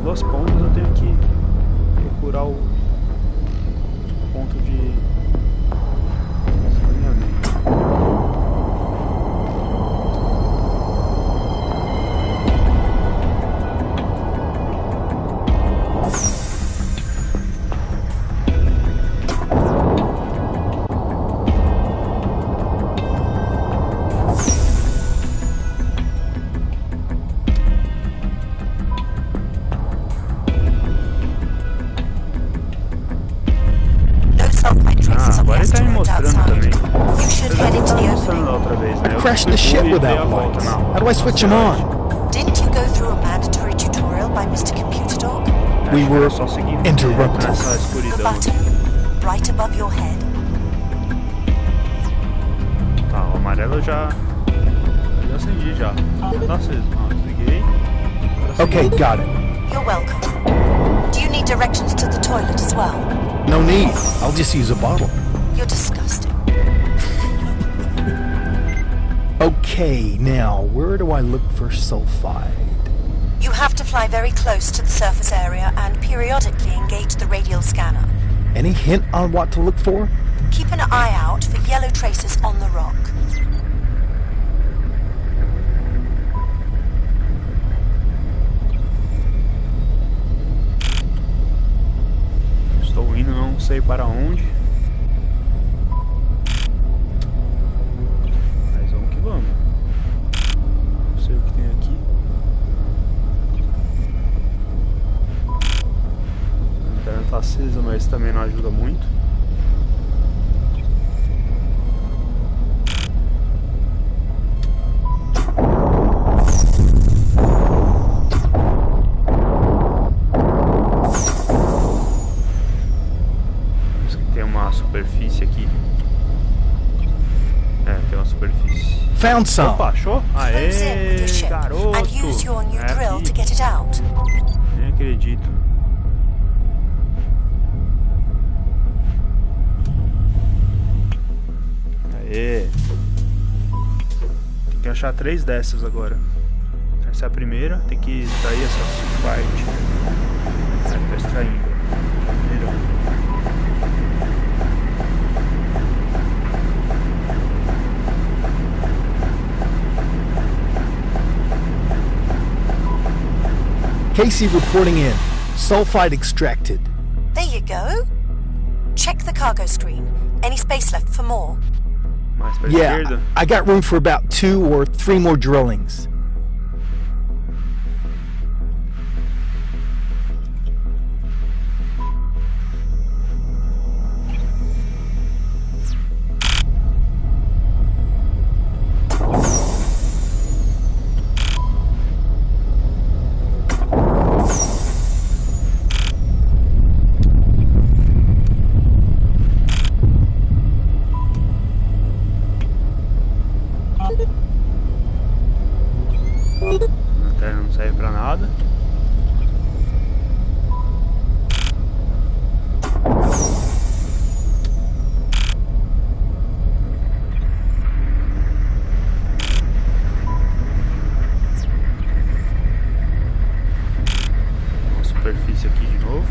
duas pontas eu tenho que procurar o ponto de saneamento. Agora ele tá me mostrando também. You should head into the Mostrando opening. da outra vez, né? Eu Crashed the fui ship e dei without a volta, lights. não. How do I switch them on? Didn't you go through a mandatory tutorial by Mr. Computer Dog? We Acho que were era só seguir interrupted. nessa The escuridão. button, right above your head. Tá, o amarelo eu já acendi já. Tá aceso. Ó, desliguei. Agora Okay, acendeu. got it. You're welcome. Do you need directions to the toilet as well? No need. I'll just use a bottle. You're disgusting. Okay. Okay, now, where do I look for sulfide? You have to fly very close to the surface area and periodically engage the radial scanner. Any hint on what to look for? Keep an eye out for yellow traces on the rock. Estou indo, não sei para onde. Mas vamos que vamos. Não sei o que tem aqui. A lanterna está acesa, mas também não ajuda muito. Superfície aqui. É, tem uma superfície. Found some. Opa, achou? Aê, garoto! Nem acredito. Aê! Tem que achar 3 dessas agora. Essa é a primeira. Tem que extrair essa parte. Tá extraindo. Primeiro. Casey reporting in. Sulfide extracted. There you go. Check the cargo screen. Any space left for more? Yeah, I got room for about 2 or 3 more drillings. Não serve pra nada. Uma superfície aqui de novo.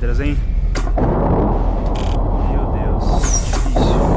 pedras, hein? Meu Deus, difícil.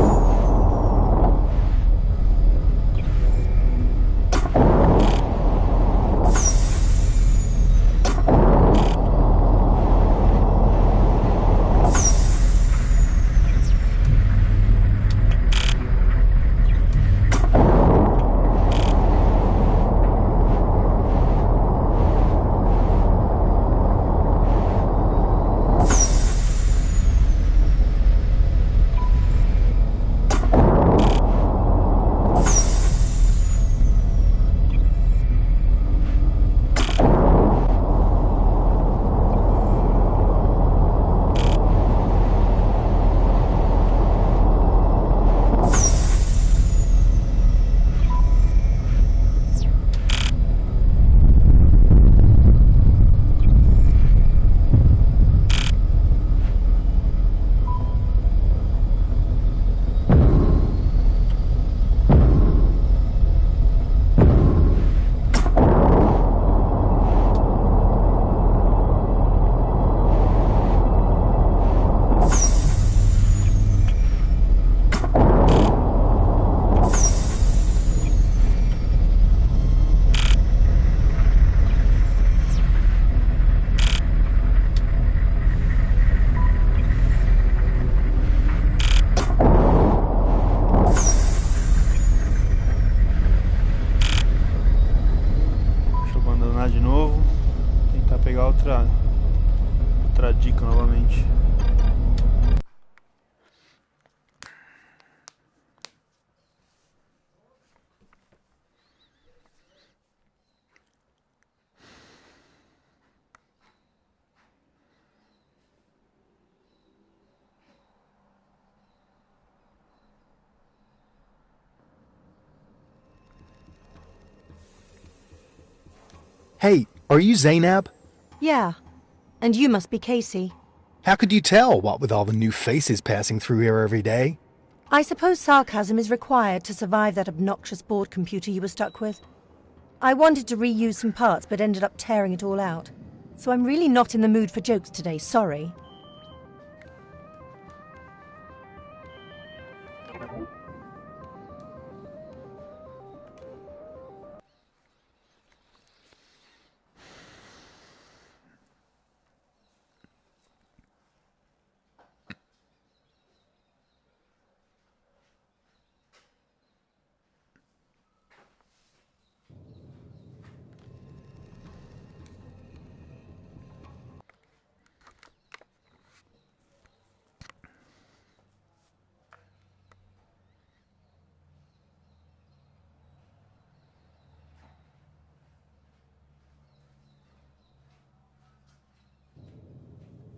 De novo, tentar pegar outra dica novamente. Hey, are you Zainab? Yeah. And you must be Casey. How could you tell, what with all the new faces passing through here every day? I suppose sarcasm is required to survive that obnoxious board computer you were stuck with. I wanted to reuse some parts but ended up tearing it all out. So I'm really not in the mood for jokes today, sorry.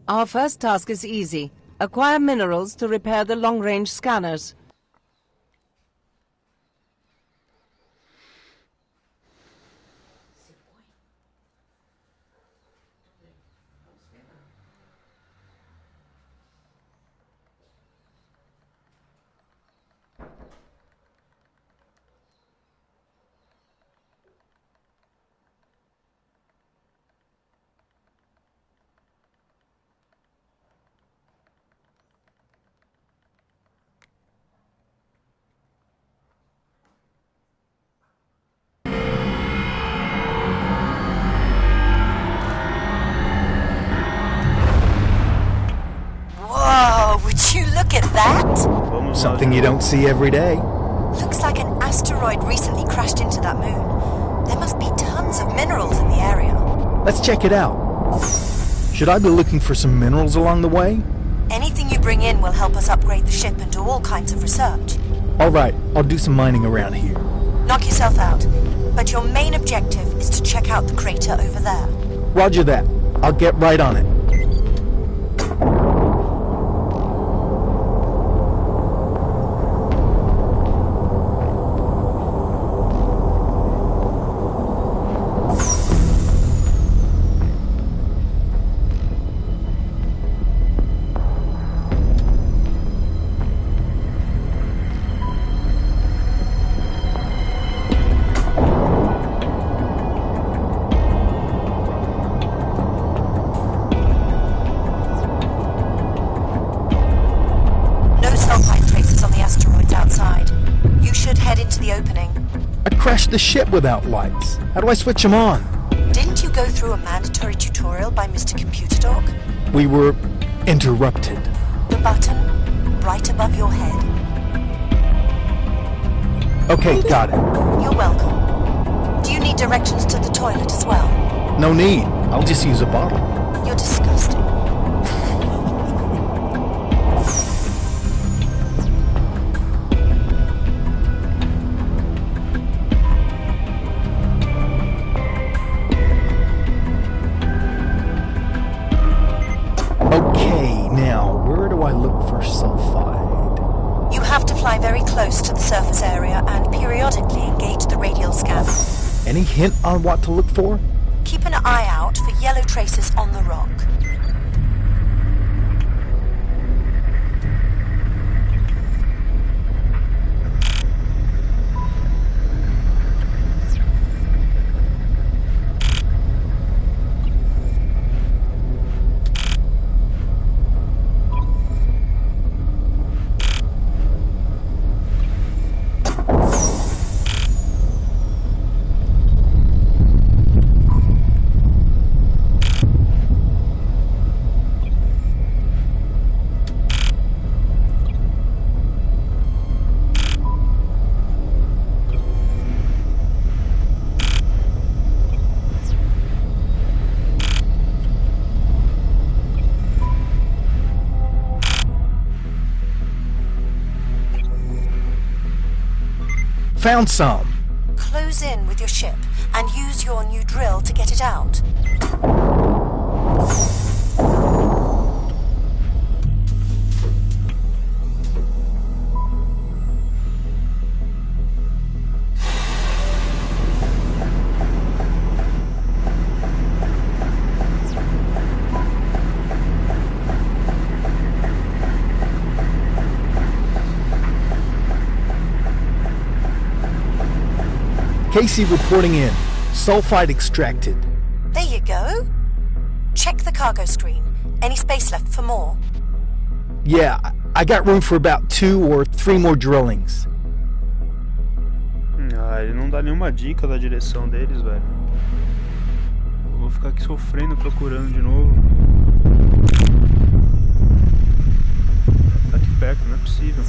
Our first task is easy. Acquire minerals to repair the long-range scanners. Look at that! Something you don't see every day. Looks like an asteroid recently crashed into that moon. There must be tons of minerals in the area. Let's check it out. Should I be looking for some minerals along the way? Anything you bring in will help us upgrade the ship and do all kinds of research. Alright, I'll do some mining around here. Knock yourself out. But your main objective is to check out the crater over there. Roger that. I'll get right on it. should head into the opening. I crashed the ship without lights. How do I switch them on? Didn't you go through a mandatory tutorial by Mr. Computer Dog? We were interrupted. The button right above your head. Okay, got it. You're welcome. Do you need directions to the toilet as well? No need. I'll just use a bottle. You're disgusting. Okay, now, where do I look for sulfide? You have to fly very close to the surface area and periodically engage the radial scanner. Any hint on what to look for? Keep an eye out for yellow traces on the rock. Found some. Close in with your ship and use your new drill to get it out. Casey reporting in. Sulfide extracted. There you go. Check the cargo screen. Any space left for more? Yeah, I got room for about 2 or 3 more drillings. Ah, ele não dá nenhuma dica da direção deles, velho. Eu vou ficar aqui sofrendo, procurando de novo. Tá aqui perto, não é possível.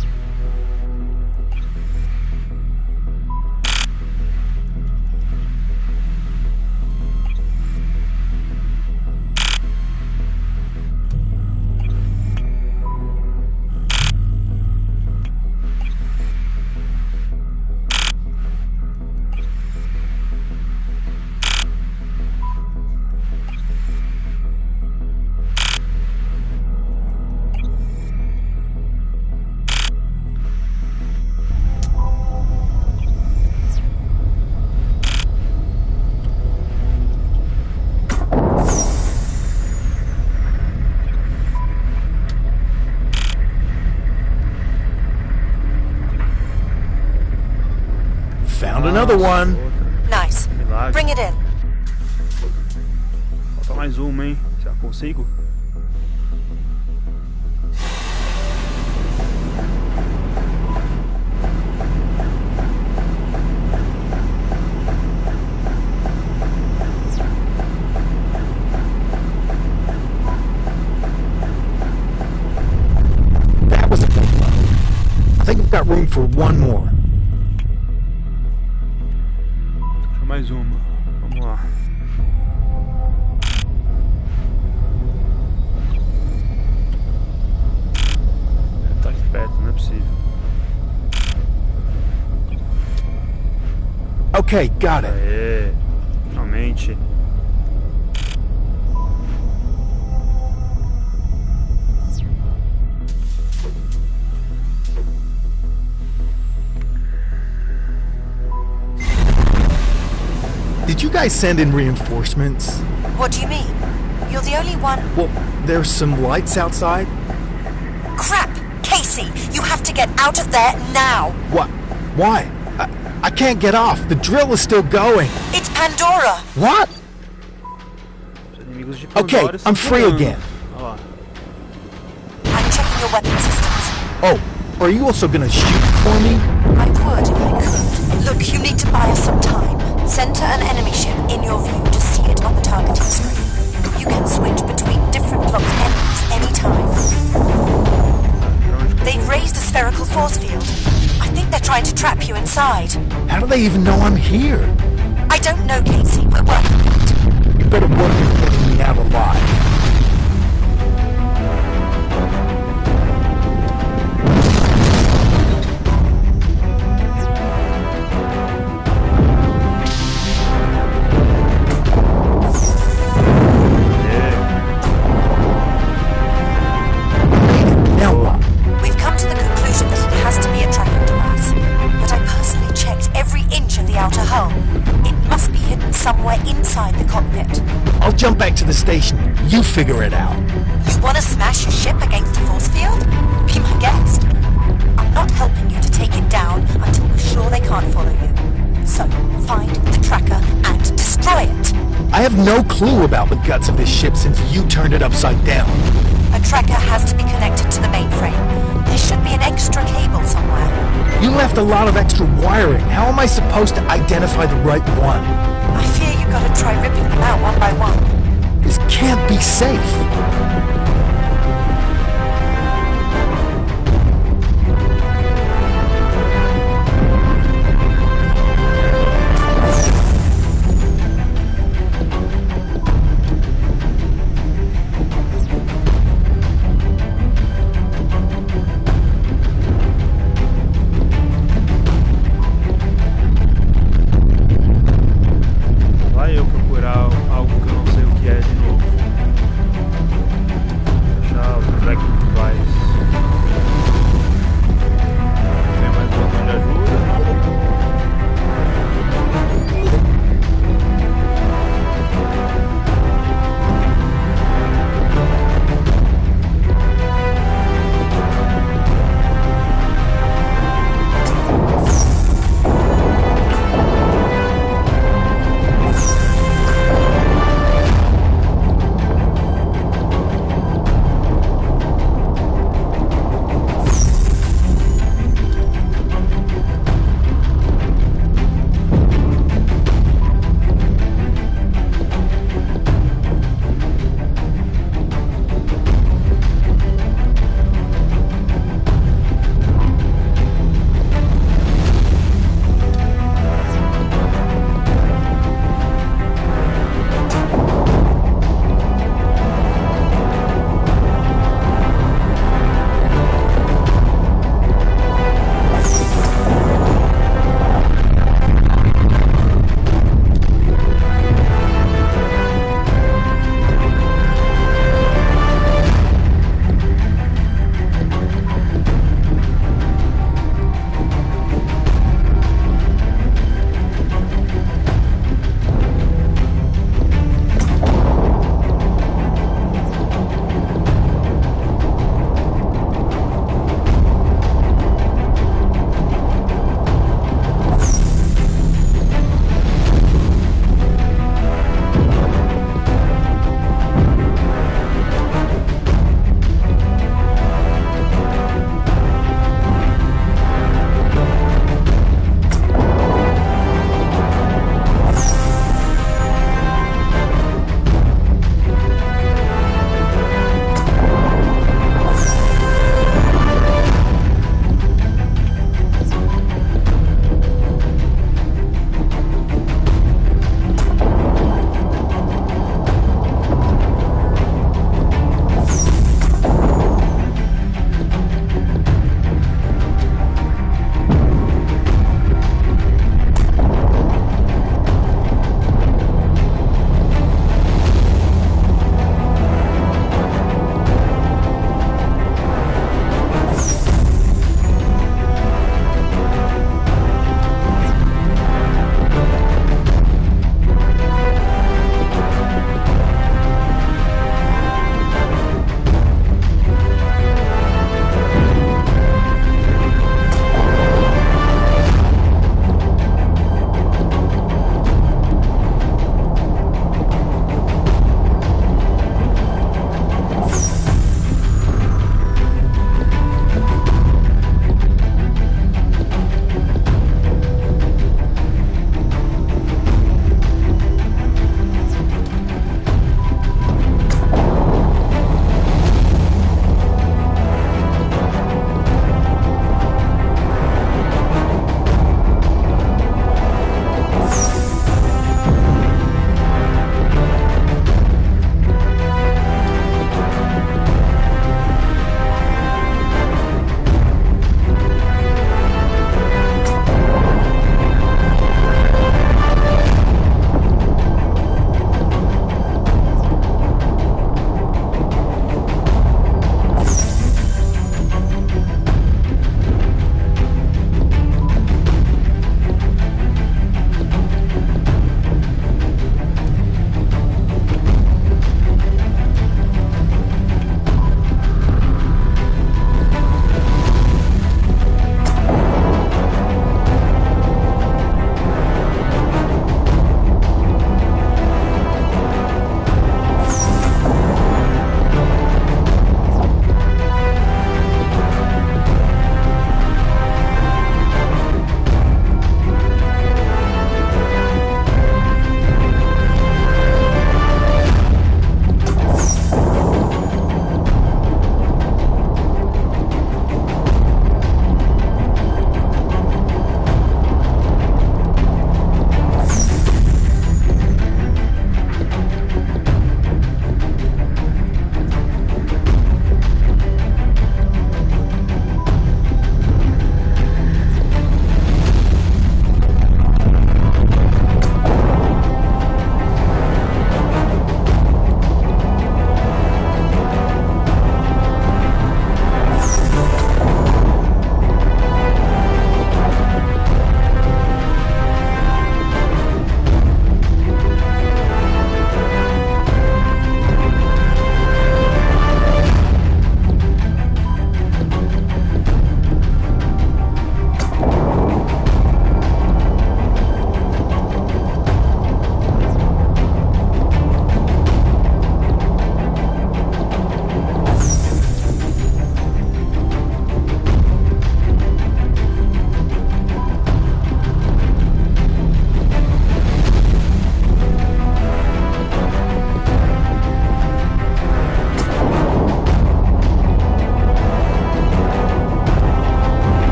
Found another one. Nice. Milagre. Bring it in. Falta mais uma, hein? Já consigo? That was a good one. I think we've got room for one more. Mais uma. Vamos lá. Tá aqui perto, não é possível. Okay, got it. Aê, finalmente. Did you guys send in reinforcements? What do you mean? You're the only one... Well, there's some lights outside. Crap! Casey, you have to get out of there now! What? Why? I can't get off. The drill is still going. It's Pandora! What? Os inimigos de Pandora Okay, estão I'm free chegando. again. Olha lá. I'm checking your weapon systems. Oh, Or are you also gonna shoot for me? I would if I could. Look, you need to buy us some time. Center an enemy ship in your view to see it on the targeting screen. You can switch between different locked enemies anytime. They've raised a spherical force field. I think they're trying to trap you inside. How do they even know I'm here? I don't know, Casey. We're working on it. You better work on getting me out alive. I'll jump back to the station. You figure it out. You want to smash your ship against a force field? Be my guest. I'm not helping you to take it down until we're sure they can't follow you. So, find the tracker and destroy it. I have no clue about the guts of this ship since you turned it upside down. A tracker has to be connected to the mainframe. There should be an extra cable somewhere. You left a lot of extra wiring. How am I supposed to identify the right one? I fear you gotta try ripping them out one by one. This can't be safe.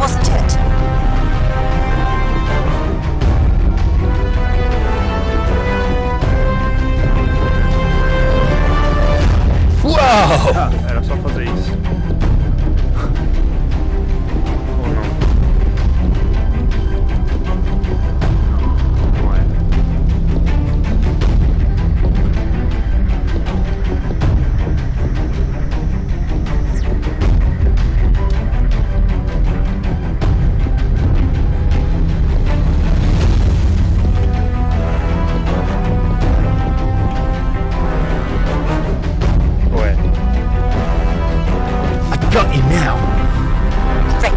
wasn't it? Whoa! Ah, era só fazer isso. Ou não? Não é. Got you now. Great.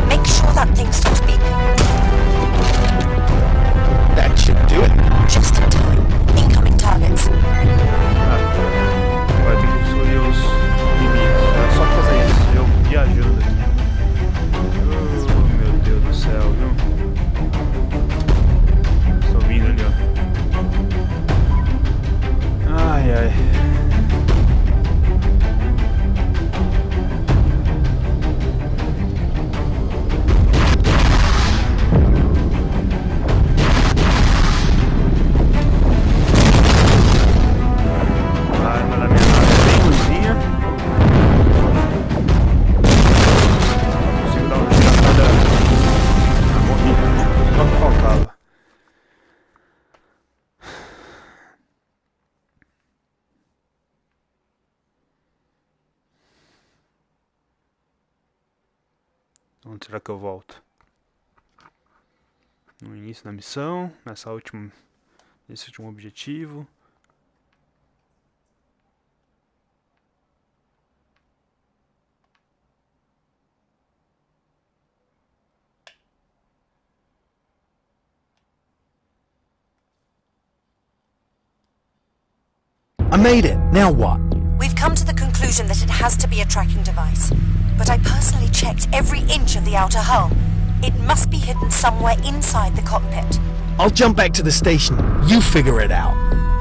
Make sure that thing stops beeping. That should do it. Just in time. Incoming targets. Agora tem que destruir os inimigos. É só fazer isso. Eu viajando aqui. Oh, meu Deus do céu, viu? Estou vindo ali, ó. Ai, ai. Onde será que eu volto? No início da missão, nesse último objetivo. I made it. Now what? We've come to the conclusion that it has to be a tracking device. But I personally checked every inch of the outer hull. It must be hidden somewhere inside the cockpit. I'll jump back to the station. You figure it out.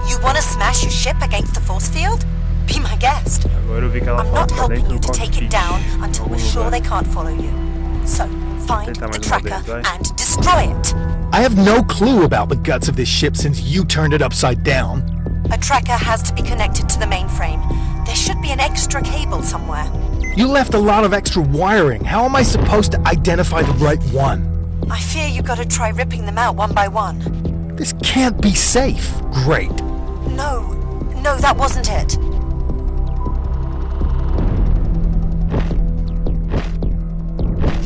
You want to smash your ship against the force field? Be my guest. Agora eu vi que ela I'm not fala helping dentro you do to take it cockpit. down until we're sure they can't follow you. So, find the tracker and destroy it. I have no clue about the guts of this ship since you turned it upside down. A tracker has to be connected to the mainframe. There should be an extra cable somewhere. You left a lot of extra wiring. How am I supposed to identify the right one? I fear you gotta try ripping them out one by one. This can't be safe. Great. No, that wasn't it.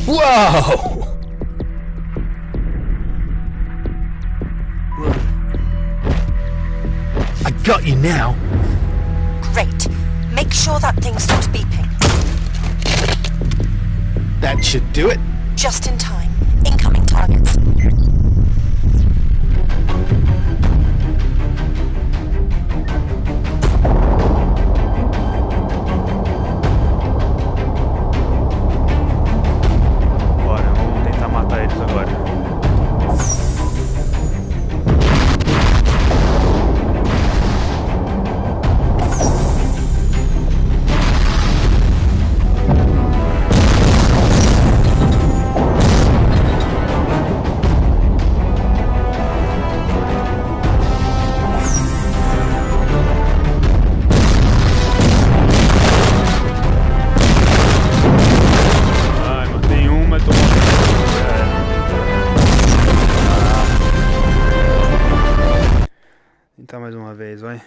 Whoa! I got you now. Great. Make sure that thing stops beeping. That should do it. Just in time. Incoming targets. Bora, vamos tentar matar eles agora. Tentar mais uma vez, vai.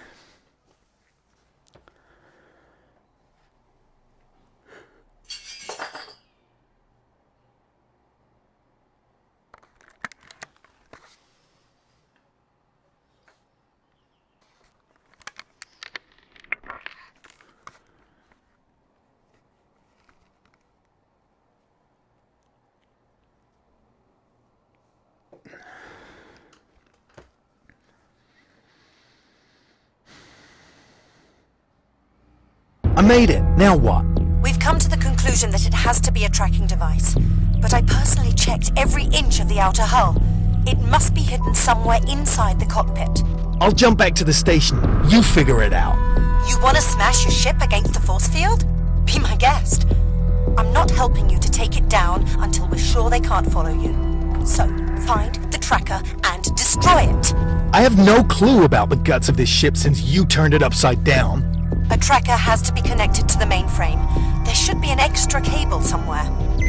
I made it. Now what? We've come to the conclusion that it has to be a tracking device. But I personally checked every inch of the outer hull. It must be hidden somewhere inside the cockpit. I'll jump back to the station. You figure it out. You want to smash your ship against the force field? Be my guest. I'm not helping you to take it down until we're sure they can't follow you. So, find the tracker and destroy it. I have no clue about the guts of this ship since you turned it upside down. A tracker has to be connected to the mainframe. There should be an extra cable somewhere.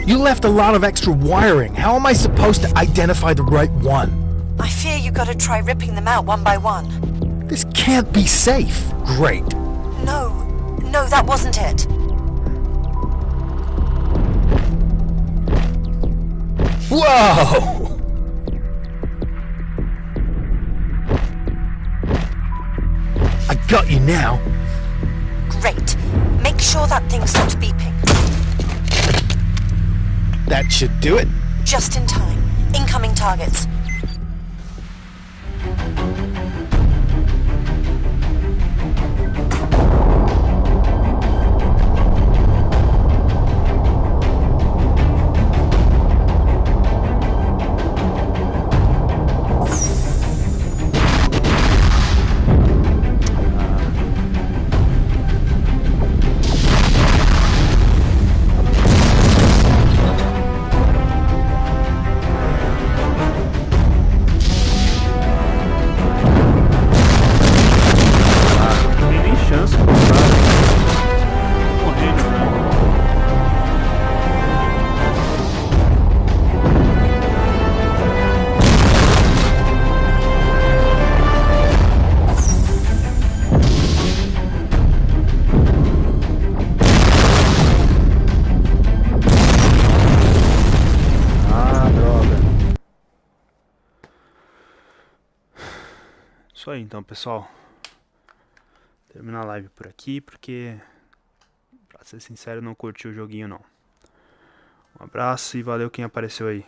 You left a lot of extra wiring. How am I supposed to identify the right one? I fear you gotta try ripping them out one by one. This can't be safe. Great. No, that wasn't it. Whoa! I got you now. Great. Make sure that thing stops beeping. That should do it. Just in time. Incoming targets. Isso aí então, pessoal. Terminar a live por aqui, porque, pra ser sincero, não curti o joguinho não. Um abraço e valeu quem apareceu aí.